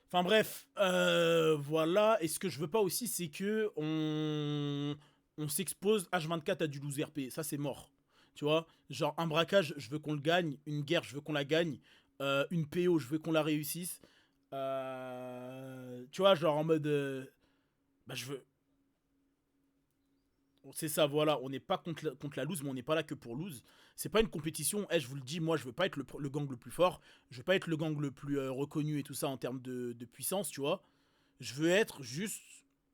Speaker 1: Enfin bref, voilà. Et ce que je veux pas aussi, c'est que on s'expose H24 à du loose RP. Ça, c'est mort. Tu vois, genre un braquage, je veux qu'on le gagne. Une guerre, je veux qu'on la gagne. Une PO, je veux qu'on la réussisse. Tu vois, genre en mode... bah, je veux... C'est ça, voilà. On n'est pas contre la loose, mais on n'est pas là que pour loose. C'est pas une compétition. Je vous le dis, moi, je veux pas être le gang le plus fort. Je veux pas être le gang le plus reconnu et tout ça en termes de puissance, tu vois. Je veux être juste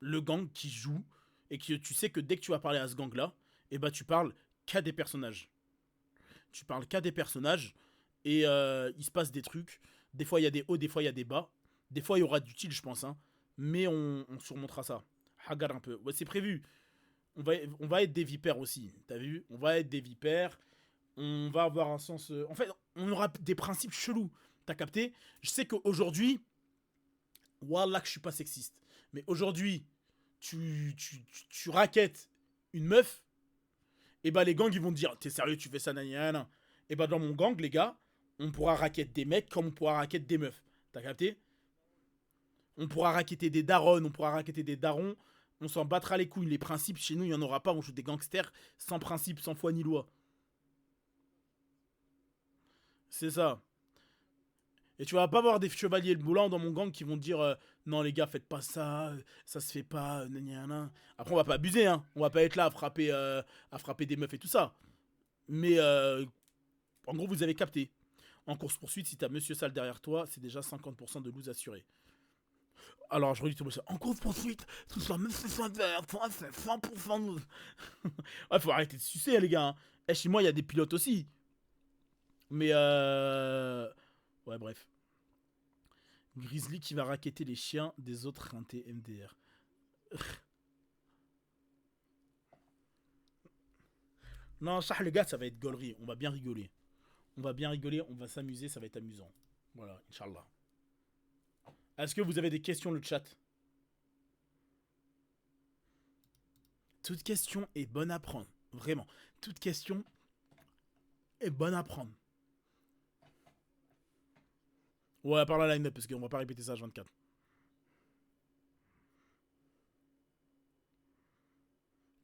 Speaker 1: le gang qui joue et que tu sais que dès que tu vas parler à ce gang-là, et bah tu parles qu'à des personnages. Tu parles qu'à des personnages et il se passe des trucs. Des fois, il y a des hauts, des fois, il y a des bas. Des fois, il y aura du tilt, je pense, hein. Mais on surmontera ça. Hagar un peu. Ouais, c'est prévu. On va être des vipères aussi, t'as vu? On va être des vipères, on va avoir un sens... En fait, on aura des principes chelous, t'as capté? Je sais qu'aujourd'hui, wallah que je suis pas sexiste, mais aujourd'hui, tu raquettes une meuf, et bah les gangs ils vont te dire, t'es sérieux, tu fais ça, nanana. Et bah dans mon gang, les gars, on pourra raquetter des mecs comme on pourra raquetter des meufs, t'as capté? On pourra raqueter des darons, on pourra raqueter des darons. On s'en battra les couilles. Les principes, chez nous, il n'y en aura pas. On joue des gangsters sans principe, sans foi ni loi. C'est ça. Et tu vas pas voir des chevaliers de boulin dans mon gang qui vont dire non les gars, faites pas ça, ça se fait pas, nanana. Après, on va pas abuser, hein. On va pas être là à frapper des meufs et tout ça. Mais en gros, vous avez capté. En course-poursuite, si t'as Monsieur Sale derrière toi, c'est déjà 50% de loose assuré. Alors, je redis tout ça. En course-poursuite, tout ça, même si c'est 100% de loose. Ouais, faut arrêter de sucer, les gars. Hein. Chez moi, il y a des pilotes aussi. Mais ouais, bref. Grizzly qui va racketter les chiens des autres rintés MDR. Non, ça, les gars, ça va être gaulerie. On va bien rigoler. On va bien rigoler, on va s'amuser, ça va être amusant. Voilà, Inch'Allah. Est-ce que vous avez des questions, le chat? Toute question est bonne à prendre. Vraiment. Toute question est bonne à prendre. Ouais, à part la line-up, parce qu'on va pas répéter ça à 24.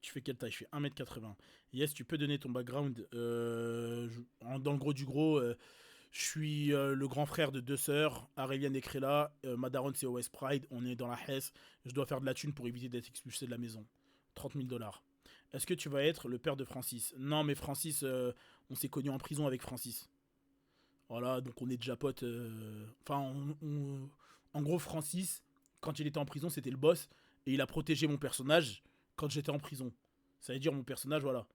Speaker 1: Tu fais quelle taille? Je fais 1m80. Yes, tu peux donner ton background. Dans le gros du gros, je suis le grand frère de 2 sœurs, Aureliane et Créla. Ma daronne, c'est West Pride. On est dans la Hesse. Je dois faire de la thune pour éviter d'être expulsé de la maison. 30 000 $. Est-ce que tu vas être le père de Francis? Non, mais Francis, on s'est connus en prison avec Francis. Voilà, donc on est déjà potes. Enfin, en gros, Francis, quand il était en prison, c'était le boss. Et il a protégé mon personnage quand j'étais en prison. Ça veut dire mon personnage, voilà.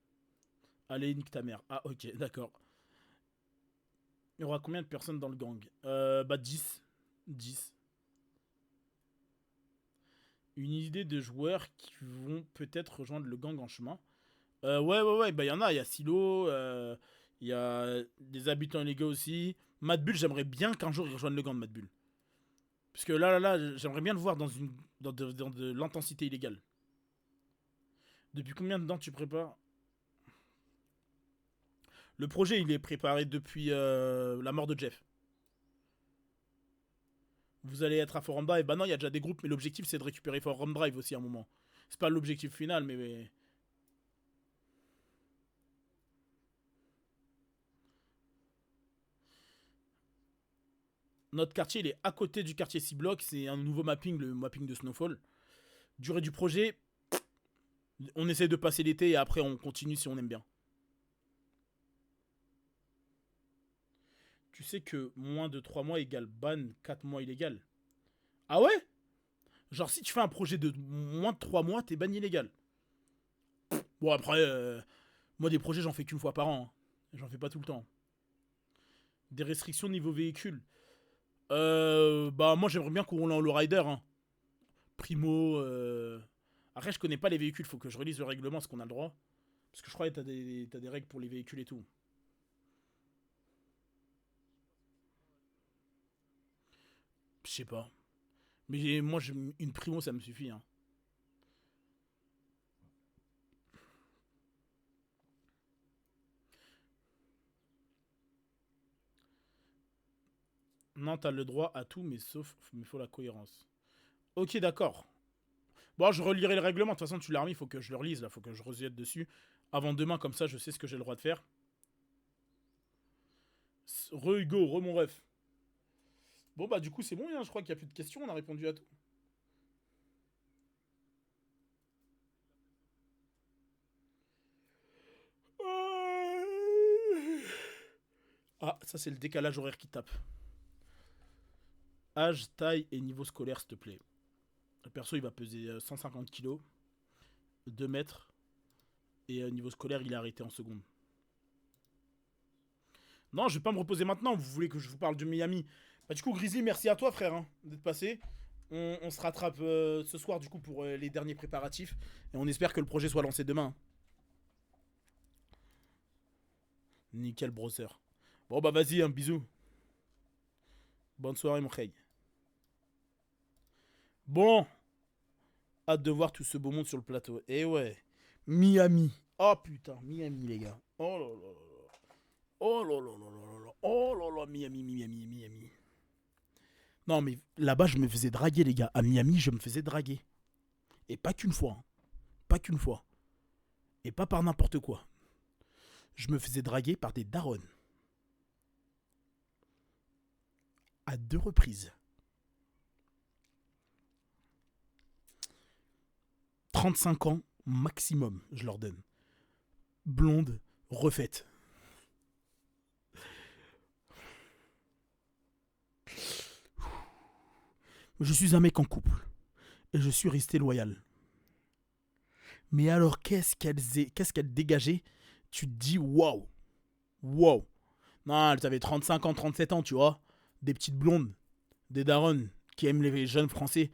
Speaker 1: Allez, nique ta mère. Ah, ok, d'accord. Il y aura combien de personnes dans le gang? Bah, 10. 10. Une idée de joueurs qui vont peut-être rejoindre le gang en chemin. Ouais, bah, il y en a. Il y a Silo, il y a des habitants illégaux aussi. Madbull, j'aimerais bien qu'un jour il rejoigne le gang de Madbull. Parce que là, j'aimerais bien le voir dans de l'intensité illégale. Depuis combien de temps tu prépares? Le projet, il est préparé depuis la mort de Jeff. Vous allez être à Forum Drive. Bah non, il y a déjà des groupes, mais l'objectif, c'est de récupérer Forum Drive aussi à un moment. C'est pas l'objectif final, mais... Notre quartier, il est à côté du quartier C-Block. C'est un nouveau mapping, le mapping de Snowfall. Durée du projet, on essaie de passer l'été et après on continue si on aime bien. Tu sais que moins de 3 mois égale ban 4 mois illégal. Ah ouais? Genre si tu fais un projet de moins de 3 mois, t'es ban illégal. Bon après, moi des projets j'en fais qu'une fois par an. Hein. J'en fais pas tout le temps. Des restrictions niveau véhicule. Bah moi j'aimerais bien qu'on roule en lowrider. Hein. Primo. Après je connais pas les véhicules, faut que je relise le règlement, est-ce qu'on a le droit? Parce que je crois que t'as des règles pour les véhicules et tout. Je sais pas. Mais moi, une primo, ça me suffit. Hein. Non, t'as le droit à tout, mais sauf, mais faut la cohérence. Ok, d'accord. Bon, je relirai le règlement. De toute façon, tu l'as remis, faut que je le relise, là. Faut que je rejette dessus. Avant demain, comme ça, je sais ce que j'ai le droit de faire. Hugo, mon ref. Bon, bah, du coup, c'est bon, hein. Je crois qu'il n'y a plus de questions. On a répondu à tout. Ça, c'est le décalage horaire qui tape. Âge, taille et niveau scolaire, s'il te plaît. Le perso, il va peser 150 kilos, 2 mètres. Et niveau scolaire, il est arrêté en seconde. Non, je vais pas me reposer maintenant. Vous voulez que je vous parle de Miami? Bah, du coup, Grizzly, merci à toi, frère, hein, d'être passé. On se rattrape ce soir, du coup, pour les derniers préparatifs. Et on espère que le projet soit lancé demain. Nickel, brosser. Bon, bah, vas-y, un bisou. Bonne soirée, mon frère. Bon. Hâte de voir tout ce beau monde sur le plateau. Et ouais. Miami. Oh, putain, Miami, les gars. Oh là là là là. Oh là là là là là. Oh là là, Miami. Non, mais là-bas, je me faisais draguer, les gars. À Miami, je me faisais draguer. Et pas qu'une fois. Hein. Pas qu'une fois. Et pas par n'importe quoi. Je me faisais draguer par des darons. À 2 reprises. 35 ans maximum, je leur donne. Blonde, refaite. Je suis un mec en couple. Et je suis resté loyal. Mais alors, qu'est-ce qu'elle dégageait? Tu te dis, waouh. Waouh. Non, elles avaient 35 ans, 37 ans, tu vois. Des petites blondes. Des darons qui aiment les jeunes français.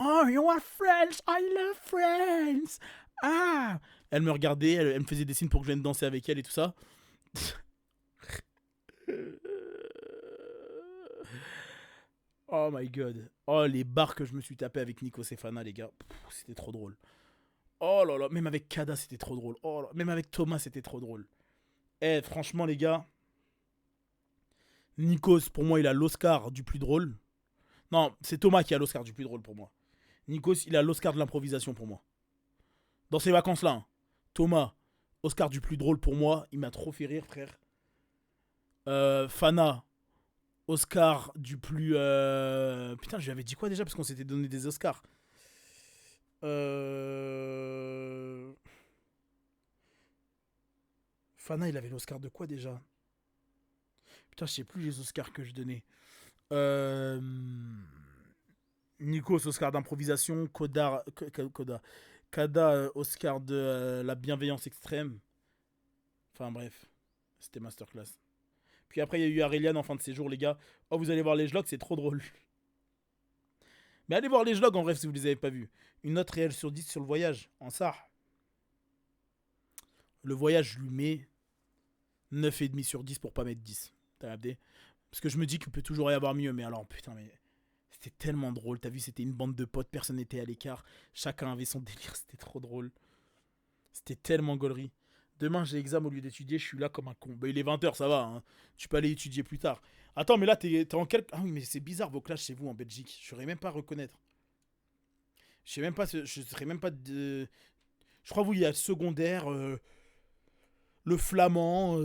Speaker 1: Oh, you are French. I love Friends. Ah. Elle me regardait, elle me faisait des signes pour que je vienne danser avec elle et tout ça. Oh my god. Oh, les bars que je me suis tapé avec Nico Sefana, les gars. C'était trop drôle. Oh là là, même avec Kada, c'était trop drôle. Oh là, même avec Thomas, c'était trop drôle. Eh, franchement, les gars. Nikos, pour moi, il a l'Oscar du plus drôle. Non, c'est Thomas qui a l'Oscar du plus drôle pour moi. Nikos, il a l'Oscar de l'improvisation pour moi. Dans ces vacances-là, hein. Thomas, Oscar du plus drôle pour moi. Il m'a trop fait rire, frère. Fana, Oscar du plus... Putain, je lui avais dit quoi déjà? Parce qu'on s'était donné des Oscars. Fana, il avait l'Oscar de quoi déjà? Putain, je sais plus les Oscars que je donnais. Nikos, Oscar d'improvisation. Kada, Oscar de la bienveillance extrême. Enfin bref, c'était masterclass. Puis après, il y a eu Aurelian en fin de séjour, les gars. Oh, vous allez voir les vlogs, c'est trop drôle. Mais allez voir les vlogs en bref si vous les avez pas vus. Une note réelle sur 10 sur le voyage, en SAR. Le voyage, je lui mets 9,5 sur 10 pour pas mettre 10. T'as capté? Parce que je me dis qu'il peut toujours y avoir mieux, mais alors, putain, mais... C'était tellement drôle, t'as vu, c'était une bande de potes, personne n'était à l'écart. Chacun avait son délire, c'était trop drôle. C'était tellement gaulerie. Demain, j'ai examen au lieu d'étudier, je suis là comme un con. Bah, il est 20h, ça va, hein. Tu peux aller étudier plus tard. Attends, mais là, t'es en quel... Ah oui, mais c'est bizarre vos classes chez vous en Belgique. Je saurais même pas reconnaître. Je sais même pas, je serais même pas de... Je crois, vous, il y a le secondaire, le flamand,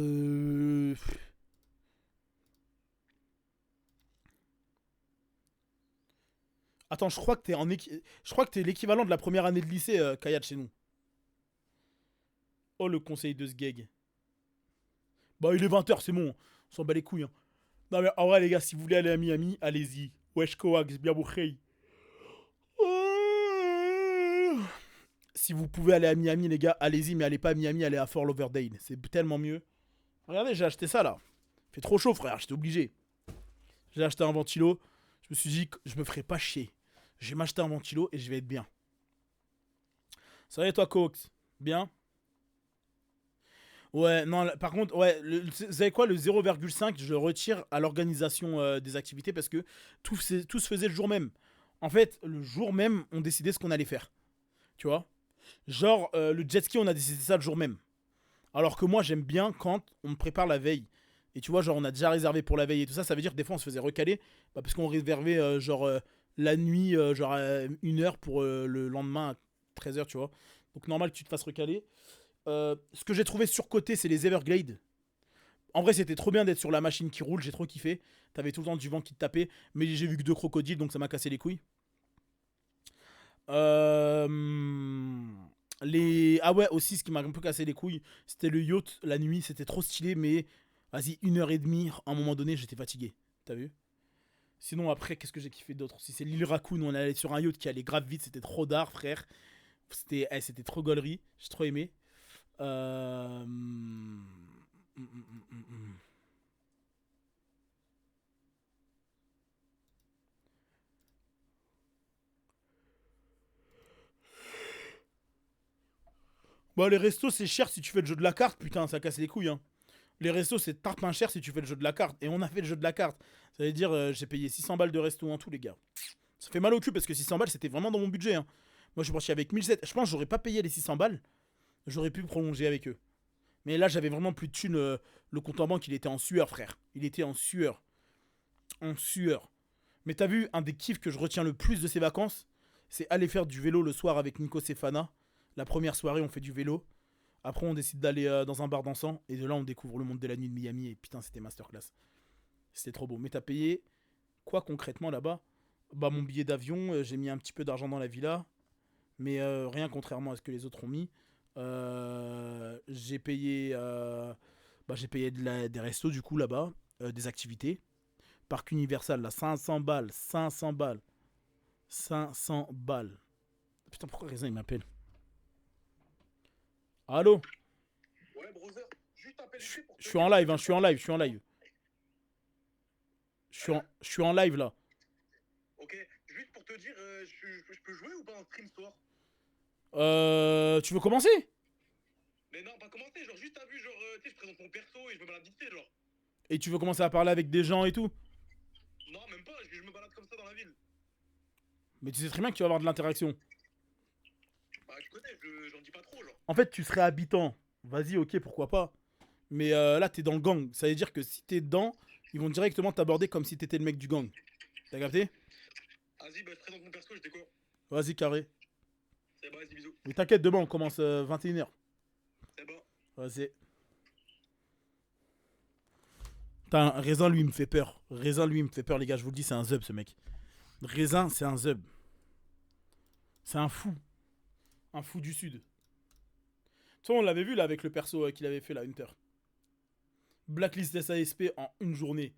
Speaker 1: Attends, je crois que t'es l'équivalent de la première année de lycée, Kayat, chez nous. Oh, le conseil de ce gag. Bah, il est 20h, c'est bon. On s'en bat les couilles. Hein. Non, mais en vrai, les gars, si vous voulez aller à Miami, allez-y. Wesh, Coax, bien bouché. Si vous pouvez aller à Miami, les gars, allez-y, mais allez pas à Miami, allez à Fort Lauderdale. C'est tellement mieux. Regardez, j'ai acheté ça, là. Il fait trop chaud, frère, j'étais obligé. J'ai acheté un ventilo. Je me suis dit que je me ferais pas chier. Je vais m'acheter un ventilo et je vais être bien. Ça va et toi, Coax? Bien? Ouais, non, par contre, ouais, vous savez quoi, le 0,5, je le retire à l'organisation des activités parce que tout se faisait le jour même. En fait, le jour même, on décidait ce qu'on allait faire. Tu vois? Genre, le jet ski, on a décidé ça le jour même. Alors que moi, j'aime bien quand on me prépare la veille. Et tu vois, genre, on a déjà réservé pour la veille et tout ça. Ça veut dire que des fois, on se faisait recaler. Bah, parce qu'on réservait, la nuit, 1h pour le lendemain à 13h, tu vois. Donc, normal que tu te fasses recaler. Ce que j'ai trouvé surcoté, c'est les Everglades. En vrai, c'était trop bien d'être sur la machine qui roule. J'ai trop kiffé. T'avais tout le temps du vent qui te tapait. Mais j'ai vu que 2 crocodiles, donc ça m'a cassé les couilles. Ah ouais, aussi, ce qui m'a un peu cassé les couilles, c'était le yacht la nuit. C'était trop stylé, mais Vas-y, 1h30, à un moment donné, j'étais fatigué. T'as vu? Sinon, après, qu'est-ce que j'ai kiffé d'autre? Si c'est l'île Raccoon, on allait sur un yacht qui allait grave vite, c'était trop d'art, frère. C'était trop gaulerie, j'ai trop aimé. Bon, les restos, c'est cher si tu fais le jeu de la carte. Putain, ça casse les couilles, hein. Les restos, c'est tarpin cher si tu fais le jeu de la carte. Et on a fait le jeu de la carte. Ça veut dire, j'ai payé 600 balles de resto en tout, les gars. Ça fait mal au cul parce que 600 balles, c'était vraiment dans mon budget, hein. Moi, je suis parti avec 1700. Je pense que j'aurais pas payé les 600 balles. J'aurais pu prolonger avec eux. Mais là, j'avais vraiment plus de thunes. Le compte en banque, il était en sueur, frère. Il était en sueur. En sueur. Mais t'as vu, un des kiffs que je retiens le plus de ces vacances, c'est aller faire du vélo le soir avec Nico Sefana. La première soirée, on fait du vélo. Après, on décide d'aller dans un bar dansant. Et de là, on découvre le monde de la nuit de Miami. Et putain, c'était masterclass. C'était trop beau. Mais t'as payé quoi concrètement là-bas? Bah, mon billet d'avion, j'ai mis un petit peu d'argent dans la villa. Mais rien contrairement à ce que les autres ont mis. J'ai payé, des restos du coup là-bas. Des activités. Parc Universal, là, 500 balles. 500 balles. 500 balles. Putain, pourquoi Raisin, il m'appelle? Allô?
Speaker 8: Ouais, brother, juste appelle ici pour te
Speaker 1: Je suis en live, hein, je suis en live. Je suis en live, là.
Speaker 8: Ok, juste pour te dire, je peux jouer ou pas en stream ce soir?
Speaker 1: Tu veux commencer?
Speaker 8: Mais non, pas commencer, genre juste t'as vu, genre, tu sais, je présente mon perso et je me balade vite fait, genre.
Speaker 1: Et tu veux commencer à parler avec des gens et tout?
Speaker 8: Non, même pas, je me balade comme ça dans la ville.
Speaker 1: Mais tu sais très bien que tu vas avoir de l'interaction.
Speaker 8: Bah, je connais, j'en dis pas trop, genre.
Speaker 1: En fait, tu serais habitant. Vas-y, ok, pourquoi pas. Mais là, t'es dans le gang. Ça veut dire que si t'es dedans, ils vont directement t'aborder comme si t'étais le mec du gang. T'as capté?
Speaker 8: Vas-y, bah, je présente mon perso, je décore.
Speaker 1: Vas-y, carré.
Speaker 8: C'est bon, vas-y, bisous.
Speaker 1: Mais t'inquiète, demain, on commence 21h.
Speaker 8: C'est bon.
Speaker 1: Vas-y. Putain, Raisin, lui, il me fait peur. Raisin, lui, il me fait peur, les gars. Je vous le dis, c'est un zub, ce mec. Raisin, c'est un zub. C'est un fou. Un fou du sud. Tu vois, on l'avait vu, là, avec le perso qu'il avait fait, là, Hunter. Blacklist SASP en une journée.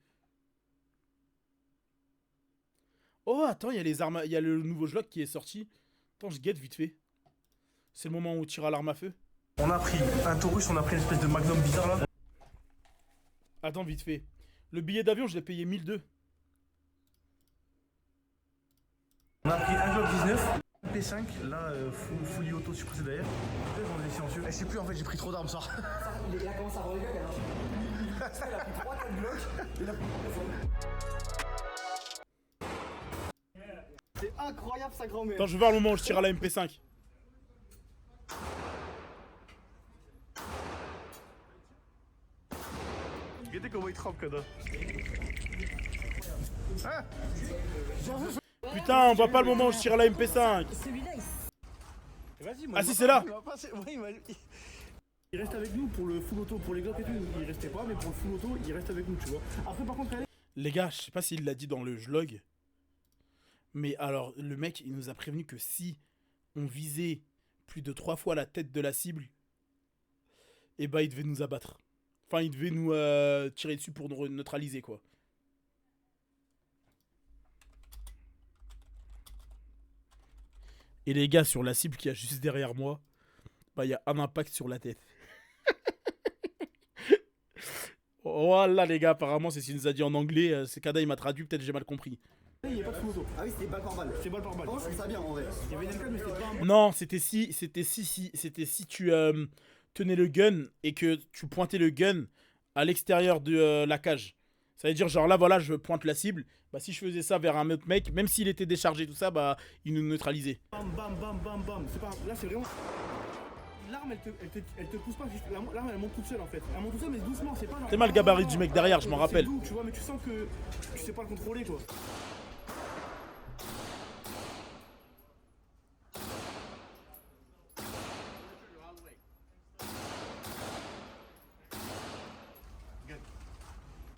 Speaker 1: Oh, attends, il y a les armes... Il y a le nouveau jlock qui est sorti. Attends, je guette vite fait. C'est le moment où on tire à l'arme à feu.
Speaker 9: On a pris un Taurus, on a pris une espèce de Magnum bizarre là.
Speaker 1: Attends, vite fait. Le billet d'avion, je l'ai payé 1002.
Speaker 9: On a pris un Glock 19, un P5, là, fully auto suppressé d'ailleurs. On est silencieux. Je sais plus, en fait, j'ai pris trop d'armes, ça.
Speaker 10: Il a commencé à avoir les Glocks alors. Il a pris 3-4 Glocks, il a pris C'est incroyable sa grand-mère.
Speaker 1: Attends, je vais voir le moment où je tire à la MP5.
Speaker 9: Regardez comment il trempe, Kada.
Speaker 10: Hein?
Speaker 1: Putain, on voit pas le moment où je tire à la MP5.
Speaker 10: Celui-là,
Speaker 9: Vas-y,
Speaker 1: Ah si, c'est là.
Speaker 9: Il reste avec nous pour le full auto, pour les Glocks et tout. Il restait pas, mais pour le full auto, il reste avec nous, tu vois. Après, par contre,
Speaker 1: Les gars, je sais pas s'il l'a dit dans le vlog. Mais alors, le mec, il nous a prévenu que si on visait plus de 3 fois la tête de la cible, et bah il devait nous abattre. Enfin, il devait nous tirer dessus pour nous neutraliser, quoi. Et les gars, sur la cible qui est juste derrière moi, bah il y a un impact sur la tête. Voilà les gars, apparemment c'est ce qu'il nous a dit en anglais. C'est Kada, il m'a traduit, peut-être j'ai mal compris.
Speaker 10: il n'y a pas de full auto. Ah oui, c'était balle par balle.
Speaker 9: c'est balle par balle.
Speaker 10: Oh, c'est ça bien en vrai.
Speaker 9: Il y avait une M4, mais c'était pas un.
Speaker 1: Non, c'était si tu tenais le gun et que tu pointais le gun à l'extérieur de la cage. Ça veut dire genre là voilà, je pointe la cible. Bah si je faisais ça vers un autre mec, même s'il était déchargé tout ça, bah il nous neutralisait.
Speaker 9: Bam, bam, bam, bam, bam. C'est pas. Là, c'est vraiment. L'arme, elle te pousse pas. L'arme, elle monte toute seule en fait. Elle monte toute seule, mais doucement. C'est pas.
Speaker 1: C'est mal le gabarit du mec derrière, je m'en rappelle.
Speaker 9: Doux, tu vois, mais tu sens que tu sais pas le contrôler quoi.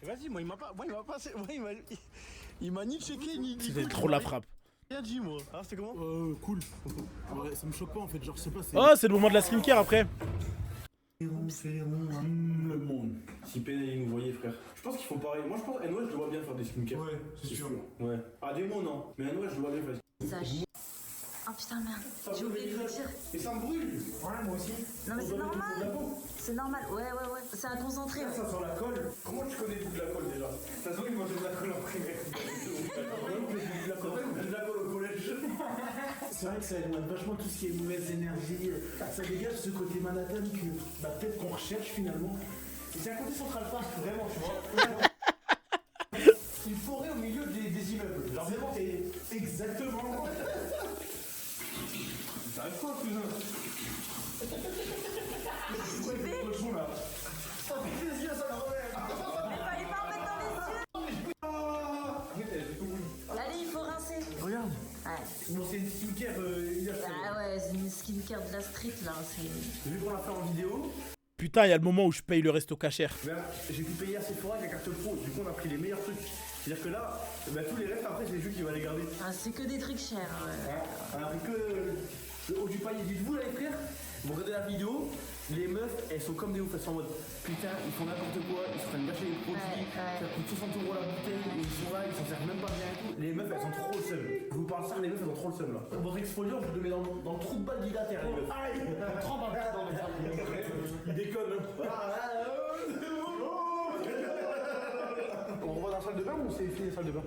Speaker 9: Vas-y, moi il m'a pas. Il m'a ni checké ni.
Speaker 1: C'était trop la frappe.
Speaker 9: Rien dit moi. Ah, c'était comment?
Speaker 4: Cool. Ouais, ça me choque pas en fait, genre je sais pas.
Speaker 1: Oh, c'est le moment de la skincare après.
Speaker 9: Fais les ronds, le monde. Si Péné il nous voyait, frère. Je pense qu'il faut pareil. Moi, je pense NOS, je le vois bien faire des skincare. Ouais, c'est sûr. Ouais. Ah, des mots, non. Mais NOS, je le vois bien faire des
Speaker 11: Visage. Oh putain, merde. J'ai oublié de vous dire.
Speaker 9: Et ça me brûle. Ouais, moi aussi.
Speaker 11: Non, mais c'est normal. C'est normal. Ouais. C'est un concentré.
Speaker 9: Ça sent la colle. Comment tu connais tout de la colle déjà? Ça se voit, il mange de la colle en primaire. De la colle au collège.
Speaker 7: C'est vrai que ça éloigne vachement tout ce qui est mauvaise énergie. Ça dégage ce côté Manhattan que peut-être qu'on recherche finalement. Et c'est un côté Central Park, vraiment, tu vois. Une forêt au milieu des immeubles. Genre vraiment, c'est exactement.
Speaker 9: Ça arrive quoi, cousin?
Speaker 7: Pourquoi il fait le son là?
Speaker 9: Ça fait les yeux, ça la relève.
Speaker 11: Mais fallait pas en mettre dans les yeux. Allez, il faut rincer.
Speaker 7: Regarde.
Speaker 11: Ouais.
Speaker 7: Bon, c'est une skincare
Speaker 11: Ah ouais, c'est une skincare de la street là.
Speaker 7: Vu qu'on l'a fait en vidéo.
Speaker 1: Putain, il y a le moment où je paye le resto cachère.
Speaker 7: Ben, j'ai pu payer à Sephora avec la carte pro. Du coup, on a pris les meilleurs trucs. C'est-à-dire que là, ben, tous les restes après, c'est les jeux qui va les garder.
Speaker 11: Ah, c'est que des trucs chers. Ouais.
Speaker 7: On a pris que le haut du panier. Dites-vous là, les frères, vous regardez la vidéo, les meufs, elles sont comme des ouf. Elles sont en mode putain, ils font n'importe quoi, ils se prennent gâcher les produits, ça coûte 60 € la bouteille, et ils sont là, ils s'en servent même pas bien et tout. Les meufs, elles sont trop le seum. Je vous parle ça, les meufs, elles ont trop le seum là. Votre exfoliant, vous le mettez dans le trou de balle dilataire, les meufs. Aïe, on trempe un peu dans le verre. Il déconne. On revoit dans la salle de bain ou c'est fini la salle de bain?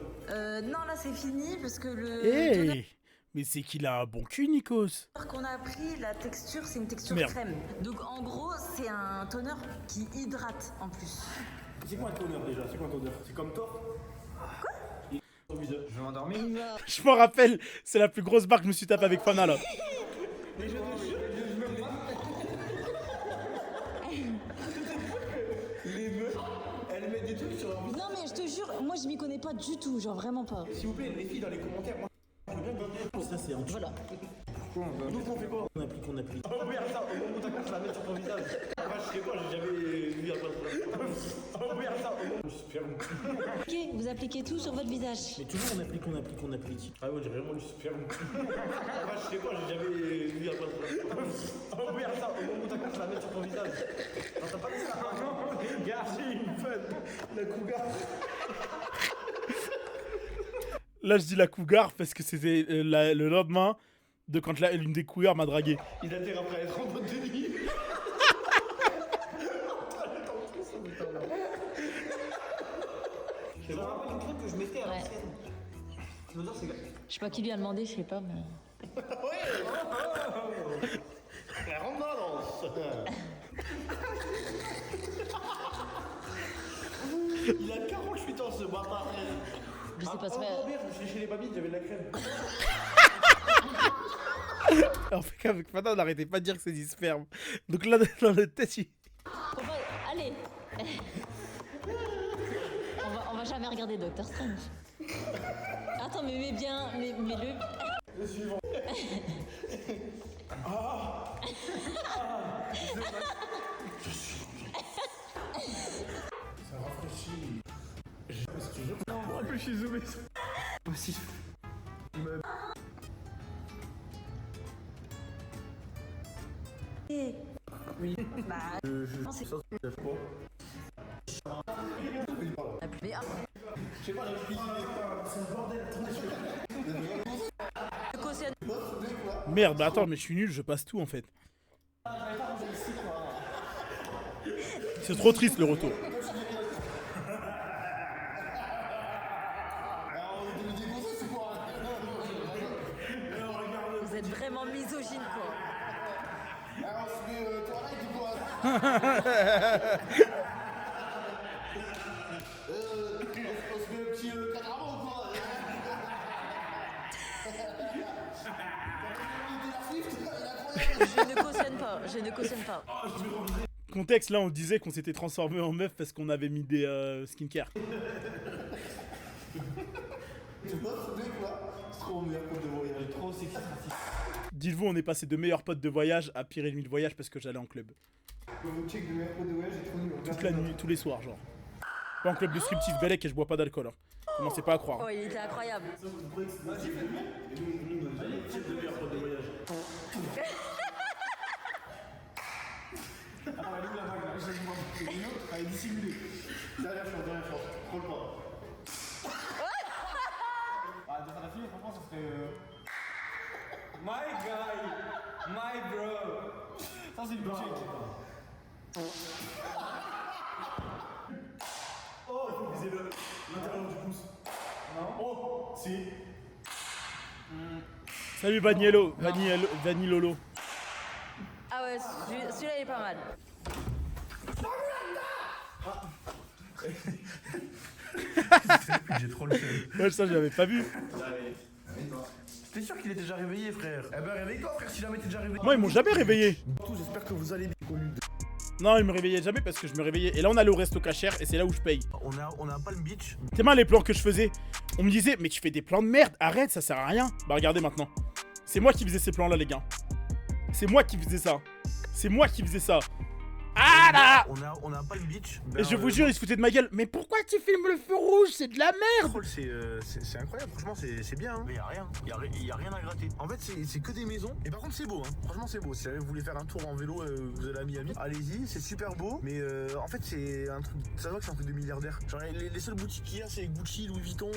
Speaker 11: Non, là c'est fini parce que le.
Speaker 1: Hey, mais c'est qu'il a un bon cul, Nikos.
Speaker 11: Qu'on a pris, la texture, c'est une texture crème. Donc en gros, c'est un toner qui hydrate en plus.
Speaker 7: C'est quoi un toner déjà? C'est quoi un toner? C'est comme Thor?
Speaker 11: Quoi?
Speaker 9: Je vais m'endormir.
Speaker 1: Je m'en rappelle, c'est la plus grosse barre que je me suis tapé avec Fana là.
Speaker 7: Mais je les meufs, elles mettent des trucs sur leur visage.
Speaker 11: Non mais je te jure, moi je m'y connais pas du tout, genre vraiment pas.
Speaker 7: S'il vous plaît, les filles dans les commentaires, moi je veux bien donner. Ça c'est un truc.
Speaker 11: Voilà.
Speaker 7: Nous on fait quoi? On applique. Oh merde, ça, au moment où t'as commencé à la mettre sur ton visage. Ah je sais quoi, j'ai jamais vu à quoi ça. Oh merde, ça, au moment où je suis super bon.
Speaker 11: Ok, vous appliquez tout sur votre visage.
Speaker 7: Mais toujours on applique. Ah ouais, j'ai vraiment du super bon. Ah je sais quoi, j'ai jamais vu à quoi ça. Oh merde, ça, au moment où t'as commencé à la mettre sur ton visage. Non, t'as pas dit ça. Non, gars, j'ai une fun. La cougar.
Speaker 1: Là, je dis la cougar parce que c'était le lendemain de quand l'une des cougars m'a dragué.
Speaker 7: Il a été après être en boîte de nuit. C'est vraiment pas un truc que je mettais à l'ancienne.
Speaker 11: Je sais pas qui lui a demandé, je sais pas, mais.
Speaker 7: Ouais. Rentre dans la danse. Il a 48 ans ce bâtard.
Speaker 11: Je sais pas, c'est pas.
Speaker 7: Je me suis léché les babines, j'avais de la crème.
Speaker 1: En fait, avec Fana, on n'arrêtait pas de dire que c'est du sperme. Donc là, dans le tête, il...
Speaker 11: Allez. on va jamais regarder Doctor Strange. Attends, mais mets bien, mais le...
Speaker 7: Le suivant. Ça rafraîchit. Je suis zoomé. Aussi.
Speaker 11: Oui. Bah.
Speaker 7: Je
Speaker 11: c'est
Speaker 7: ça, c'est pas.
Speaker 11: Mais
Speaker 7: je sais pas, c'est un bordel.
Speaker 1: Merde, bah attends, mais je suis nul, je passe tout en fait. C'est trop triste le retour.
Speaker 11: Vous êtes vraiment misogyne quoi.
Speaker 7: On se met toilette ou quoi? On se met un petit cadran ou quoi?
Speaker 11: Je ne cautionne pas.
Speaker 1: Contexte, là on disait qu'on s'était transformé en meuf parce qu'on avait mis des skincare.
Speaker 7: C'est trop meilleur pote de voyage, trop sexy.
Speaker 1: Dites-vous, on est passé de meilleurs potes de voyage à pire ennemi de voyage parce que j'allais en club.
Speaker 7: Vous check de meilleurs potes de voyage, j'ai trop nul.
Speaker 1: Toute la nuit, tous les soirs, genre. Pas en club de striptease Bellec et je bois pas d'alcool. Hein. Commencez pas à croire.
Speaker 11: Oh, il était incroyable.
Speaker 9: Allez, dissimulez. Derrière chance. Roule pas. Ah, de faire la fille, franchement, ça serait. My guy! My bro! Ça, c'est une bullshit. Oh, il faut viser l'intérieur du pouce. Non? Oh, si.
Speaker 1: Salut Vanillolo.
Speaker 11: Ah ouais, celui-là il est pas mal.
Speaker 9: J'ai trop le seum.
Speaker 1: Ouais, ça, je l'avais pas vu.
Speaker 9: T'es sûr qu'il est déjà réveillé, frère? Eh ben, réveille-toi, frère, si jamais t'es déjà réveillé.
Speaker 1: Moi, ils m'ont jamais réveillé.
Speaker 9: J'espère que vous allez bien.
Speaker 1: Non, ils me réveillaient jamais parce que je me réveillais. Et là, on allait au resto cachère et c'est là où je paye.
Speaker 9: On a Palm Beach.
Speaker 1: T'es mal les plans que je faisais. On me disait, mais tu fais des plans de merde, arrête, ça sert à rien. Bah, regardez maintenant. C'est moi qui faisais ces plans-là, les gars. C'est moi qui faisais ça. C'est moi qui faisais ça. Ah là!
Speaker 9: On a Palm Beach.
Speaker 1: Et je vous jure, ils se foutaient de ma gueule. Mais pourquoi tu filmes le feu rouge? C'est de la merde!
Speaker 9: C'est incroyable, franchement, c'est bien. Hein. Mais y'a rien. Y'a rien à gratter. En fait, c'est que des maisons. Et par contre, c'est beau. Hein. Franchement, c'est beau. Si vous voulez faire un tour en vélo, vous allez à Miami, allez-y, c'est super beau. Mais en fait, c'est un truc. Ça voit que c'est un truc de milliardaire. Genre, les seules boutiques qu'il y a, c'est Gucci, Louis Vuitton,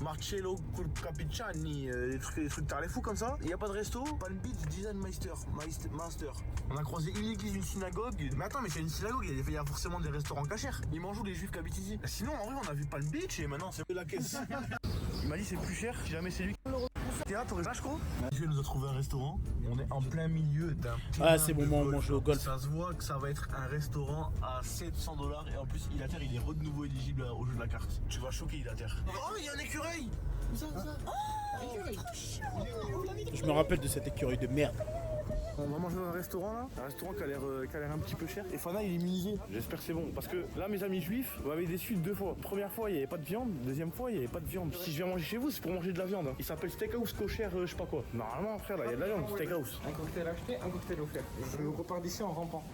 Speaker 9: Marcello, Cappuccini, des trucs tarés fous comme ça. Il y a pas de resto. Palm Beach Design Master. On a croisé une église, une synagogue. Mais attends, mais c'est une synagogue, il y a forcément des restaurants cachers. Ils mangent où les juifs qui habitent ici? Sinon, en vrai, on a vu Palm Beach et maintenant c'est la caisse. Il m'a dit c'est plus cher si jamais c'est lui. Théâtre, vache gros. Mathieu nous a trouvé un restaurant. On est en plein milieu d'un.
Speaker 1: Ah, c'est bon, on mange au golf.
Speaker 9: Ça se voit que ça va être un restaurant à 700 $. Et en plus, Ilater, il est de nouveau éligible au jeu de la carte. Tu vas choquer, Ilater. Oh, il y a un écureuil!
Speaker 1: Je me rappelle de cette écureuil de merde.
Speaker 9: On va manger dans un restaurant là, un restaurant qui a l'air un petit peu cher. Et Fana il est immunisé, j'espère que c'est bon. Parce que là mes amis juifs m'avaient déçu 2 fois. Première fois il n'y avait pas de viande, deuxième fois il n'y avait pas de viande. Si je viens manger chez vous c'est pour manger de la viande. Il s'appelle Steakhouse Kosher, je sais pas quoi. Normalement frère là il y a de la viande, Steakhouse.
Speaker 10: Un cocktail acheté, un cocktail offert. Je repars d'ici en rampant.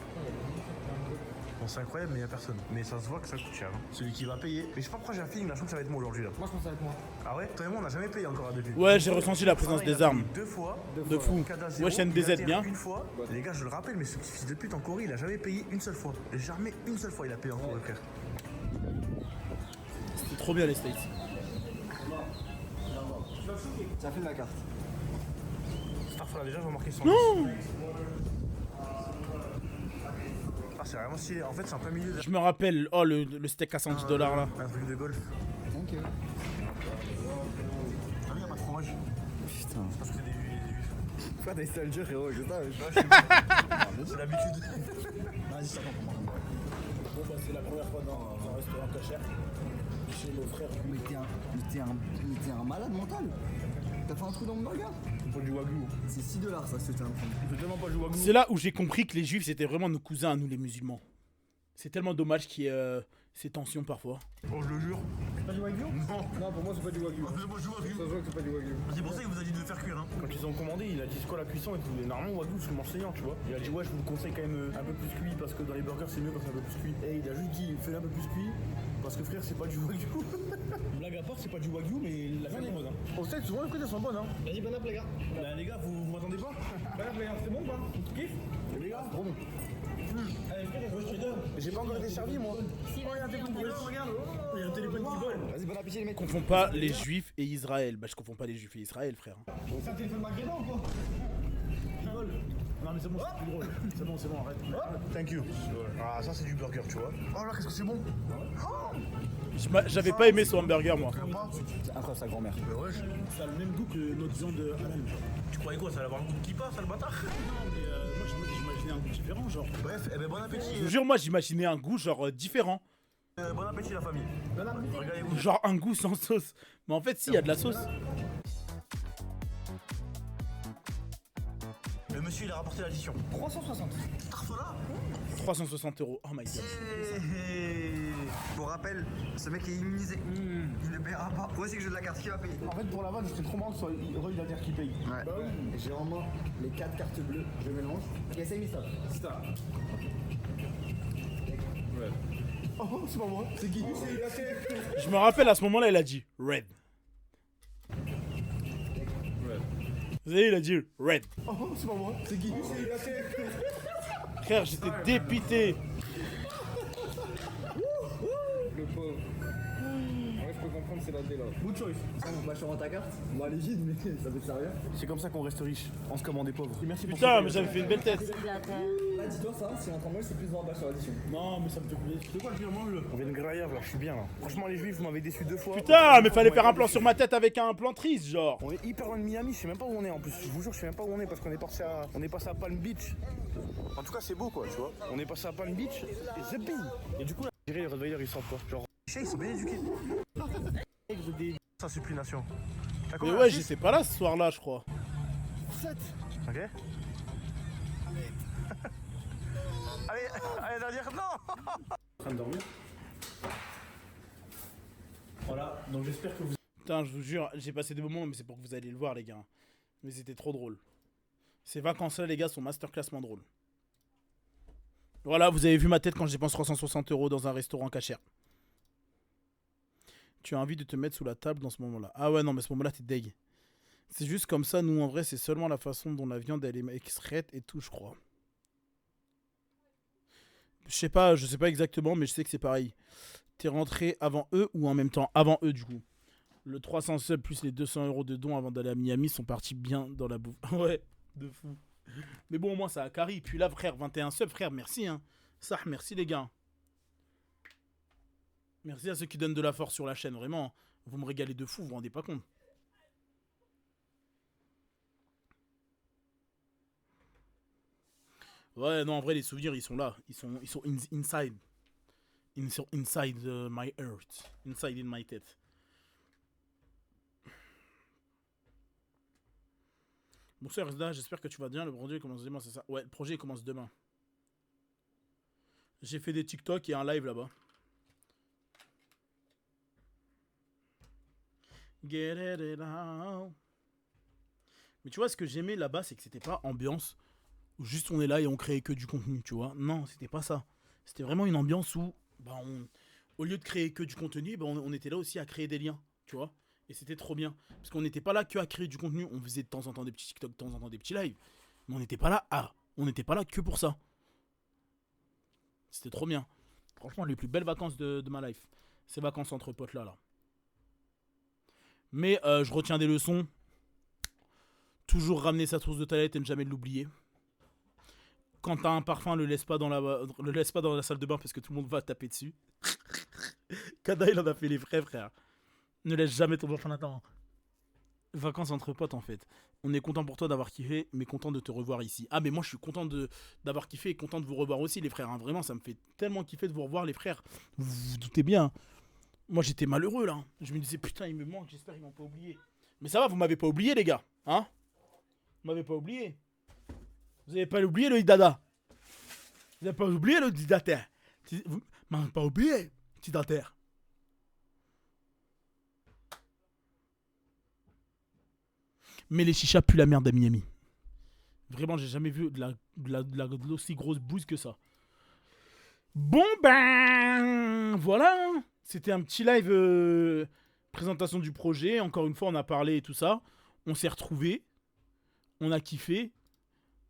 Speaker 9: Bon c'est incroyable mais il n'y a personne. Mais ça se voit que ça coûte cher. Hein. Celui qui va payer. Mais je sais pas pourquoi j'ai un feeling, là je sens que ça va être moi aujourd'hui là.
Speaker 10: Moi je pense que ça va être moi.
Speaker 9: Ah ouais? Toi et moi on n'a jamais payé encore à début.
Speaker 1: Ouais j'ai ressenti la présence des armes.
Speaker 9: 2 fois.
Speaker 1: De fou. Ouais chaîne DZ bien.
Speaker 9: Une fois. Les gars je le rappelle mais ce petit fils de pute en Corée il a jamais payé une seule fois. Jamais une seule fois il a payé en Corée frère.
Speaker 1: C'était trop bien les States.
Speaker 10: Ça fait de la carte.
Speaker 9: Starfall déjà je vais marquer son.
Speaker 1: Non!
Speaker 9: C'est vraiment stylé, en fait c'est en plein milieu de...
Speaker 1: Je me rappelle, oh le steak à 110 $ là.
Speaker 9: Un truc de golf.
Speaker 10: Ok.
Speaker 9: Ah oui, y'a pas de fromage.
Speaker 10: Putain.
Speaker 9: C'est parce que c'est des juifs.
Speaker 10: Quoi t'as essayé à le dire frérot, je
Speaker 9: C'est l'habitude.
Speaker 10: Vas-y ça va pour moi.
Speaker 9: Bon bah c'est la première fois dans un restaurant cachère. Chez mon frère.
Speaker 10: Mais t'es un malade mental. T'as fait un trou dans mon burger?
Speaker 9: Il faut du wagyu.
Speaker 10: C'est 6 $ ça, c'était un prix.
Speaker 9: Il faut tellement pas du wagyu.
Speaker 1: C'est là où j'ai compris que les juifs c'était vraiment nos cousins à nous les musulmans. C'est tellement dommage qu'il y ait ces tensions parfois.
Speaker 9: Oh je le jure.
Speaker 10: C'est pas du wagyu? Non, pour moi c'est pas du wagyu.
Speaker 9: C'est pas du wagyu.
Speaker 10: Ça se voit que c'est pas du wagyu.
Speaker 9: C'est pour ça qu'il vous a dit de le faire cuire. Hein. Quand ils ont commandé, il a dit c'est quoi la cuisson et tout. Et normalement wagyu c'est l'enseignant tu vois. Il a dit ouais je vous le conseille quand même un peu plus cuit parce que dans les burgers c'est mieux quand c'est un peu plus cuit. Et il a juste dit fais-le un peu plus cuit. Parce que frère c'est pas du wagyu. Blague à part c'est pas du wagyu mais la viande est bonne. Hein. Au stade souvent les frites elles sont bonnes hein.
Speaker 10: Vas-y bon app les gars.
Speaker 9: Bah les gars vous m'attendez pas?
Speaker 10: Bon app les gars, c'est bon ou pas? Tu kiffes?
Speaker 9: Les gars
Speaker 10: Trop bon.
Speaker 9: Allez frère je te donne. J'ai pas encore été servi moi.
Speaker 10: Regarde tes coups, regarde.
Speaker 9: Il y a un téléphone qui vole.
Speaker 10: Vas-y bon appétit les mecs.
Speaker 1: Confonds pas les juifs et Israël. Bah je confonds pas les juifs et Israël frère.
Speaker 10: C'est un téléphone maghrébin ou quoi?
Speaker 9: Qui vole. Non mais c'est bon, c'est plus drôle. C'est bon, arrête. Thank you. Ah ça c'est du burger tu vois. Oh là qu'est-ce que c'est bon.
Speaker 1: J'avais pas aimé son hamburger moi.
Speaker 10: C'est incroyable sa grand-mère.
Speaker 9: Ça a le même goût que notre viande halal. Tu croyais quoi? Ça allait avoir un goût de kippa, ça le bâtard? Non mais moi j'imaginais un goût différent genre. Bref, eh ben bon appétit.
Speaker 1: Je vous jure moi j'imaginais un goût genre différent.
Speaker 9: Bon appétit la famille. Bon appétit. Regardez-vous.
Speaker 1: Genre un goût sans sauce. Mais en fait si, il y a de la sauce.
Speaker 9: Le monsieur il a rapporté l'addition.
Speaker 10: 360.
Speaker 9: Starfall
Speaker 1: 360 €. Oh my god.
Speaker 10: Pour rappel, ce mec est immunisé. Il ne paiera pas. Voici que j'ai de la carte, qui va payer?
Speaker 9: En fait pour la vanne, je serais trop marrant que ce soit Roy Dater qui paye.
Speaker 10: Ouais. Bah oui. J'ai en main les 4 cartes bleues, je mélange. Essaye mis ça.
Speaker 9: Star. Ouais. Oh c'est pas moi. C'est qui?
Speaker 1: Je me rappelle à ce moment là il a dit red. Vous savez il a dit red.
Speaker 9: Oh c'est pas moi. C'est qui?
Speaker 1: Frère j'étais dépité.
Speaker 10: contre, c'est la D là. Good choice. Bah, je te rends ta carte. Bah, légide, mais ça peut te servir.
Speaker 9: C'est comme ça qu'on reste riche, en se commandant des pauvres. Merci pour
Speaker 1: Putain, mais j'avais fait une belle tête.
Speaker 10: Là, dis-toi ça, si on entend mal, c'est plus 20 balles sur l'addition.
Speaker 4: Non, mais ça me fait plaisir. C'est quoi, je mange?
Speaker 9: On vient de Graillave là, je suis bien là. Franchement, les juifs, vous m'avez déçu 2 fois.
Speaker 1: Putain, mais fallait faire un plan sur ma tête avec un plan triste, genre.
Speaker 9: On est hyper loin de Miami, je sais même pas où on est en plus. Je vous jure, je sais même pas où on est parce qu'on est passé à Palm Beach. En tout cas, c'est beau quoi, tu vois. On est passé à Palm Beach et c'est bing. Et du coup, là, je dirais les Rottweilers ils sortent quoi. Genre, ils sont bien éduqués. Ça supplie nation.
Speaker 1: Mais ouais, j'étais pas là ce soir-là, je crois.
Speaker 9: 7. Ok. allez, dernière, non.
Speaker 4: En train de dormir. Voilà, donc j'espère que vous...
Speaker 1: Putain, je vous jure, j'ai passé des moments, mais c'est pour que vous alliez le voir, les gars. Mais c'était trop drôle. Ces vacances-là, les gars, sont masterclassement drôles. Voilà, vous avez vu ma tête quand je dépense 360 € dans un restaurant cachère. Tu as envie de te mettre sous la table dans ce moment-là. Ah ouais, non, mais ce moment-là, t'es deg. C'est juste comme ça, nous, en vrai, c'est seulement la façon dont la viande, elle est extraite et tout, je crois. Je sais pas exactement, mais je sais que c'est pareil. T'es rentré avant eux ou en même temps? Avant eux, du coup. Le 300 subs plus les 200 € de dons avant d'aller à Miami sont partis bien dans la bouffe. Ouais, de fou. Mais bon, au moins, ça a carré. Puis là, frère, 21 subs, frère, merci, hein. Ça, merci, les gars. Merci à ceux qui donnent de la force sur la chaîne, vraiment. Vous me régalez de fou, vous vous rendez pas compte. Ouais, non, en vrai, les souvenirs, ils sont là. Ils sont inside. Ils sont inside my heart. Inside in my tête. Bonsoir, Rizda, j'espère que tu vas bien. Le projet commence demain, c'est ça? Ouais, le projet commence demain. J'ai fait des TikTok et un live là-bas. Get it out. Mais tu vois, ce que j'aimais là-bas, c'est que c'était pas ambiance où juste on est là et on créait que du contenu, tu vois. Non, c'était pas ça. C'était vraiment une ambiance où, bah, au lieu de créer que du contenu, bah, on était là aussi à créer des liens, tu vois. Et c'était trop bien. Parce qu'on n'était pas là que à créer du contenu. On faisait de temps en temps des petits TikTok, de temps en temps des petits lives. Mais on n'était pas là que pour ça. C'était trop bien. Franchement, les plus belles vacances de ma life. Ces vacances entre potes là. Mais je retiens des leçons. Toujours ramener sa trousse de toilette et ne jamais l'oublier. Quand t'as un parfum, le laisse pas dans la salle de bain parce que tout le monde va taper dessus. Kada, il en a fait les frais, frère. Ne laisse jamais ton parfum là-dedans. Vacances entre potes, en fait. On est content pour toi d'avoir kiffé, mais content de te revoir ici. Ah, mais moi, je suis content d'avoir kiffé et content de vous revoir aussi, les frères. Hein. Vraiment, ça me fait tellement kiffer de vous revoir, les frères. Vous vous doutez bien. Moi, j'étais malheureux, là. Je me disais, putain, il me manque, j'espère qu'ils m'ont pas oublié. Mais ça va, vous m'avez pas oublié, les gars. Hein? Vous m'avez pas oublié. Vous avez pas oublié le Dada. Vous avez pas oublié le didataire. Vous m'avez pas oublié, didataire. Mais les chichas puent la merde à Miami. Vraiment, j'ai jamais vu de l'aussi grosse bouse que ça. Bon ben, voilà. C'était un petit live présentation du projet. Encore une fois, on a parlé et tout ça. On s'est retrouvés. On a kiffé.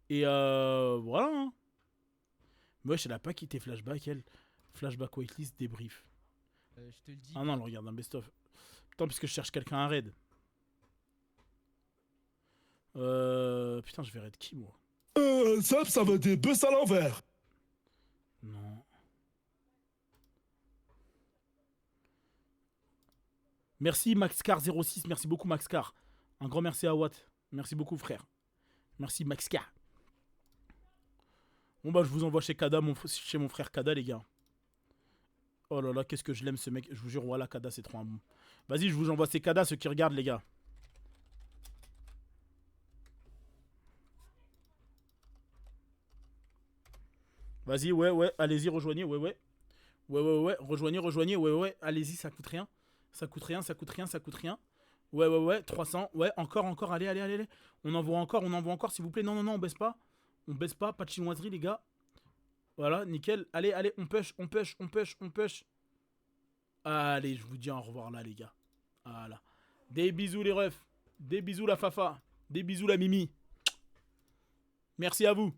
Speaker 1: Et voilà. Hein. Wesh, elle a pas quitté Flashback, elle. Flashback waitlist débrief.
Speaker 12: Je te le dis.
Speaker 1: Ah non, elle regarde un best-of. Putain, parce que je cherche quelqu'un à raid. Putain, je vais raid qui, moi?
Speaker 4: Ça veut des bœufs à l'envers.
Speaker 1: Non. Merci Maxcar06, merci beaucoup Maxcar. Un grand merci à Watt. Merci beaucoup frère. Merci Maxcar. Bon bah je vous envoie chez Kada, chez mon frère Kada les gars. Oh là là, qu'est-ce que je l'aime ce mec. Je vous jure, voilà Kada c'est trop un bon. Vas-y, je vous envoie ces Kada, ceux qui regardent les gars. Vas-y, ouais, allez-y, rejoignez, ouais, rejoignez, ouais, allez-y, ça coûte rien. Ça coûte rien. Ouais, 300, ouais, encore, allez. On envoie encore, s'il vous plaît. Non, on baisse pas. On baisse pas de chinoiserie, les gars. Voilà, nickel. Allez, on push. Allez, je vous dis au revoir là, les gars. Voilà. Des bisous, les refs. Des bisous, la Fafa. Des bisous, la Mimi. Merci à vous.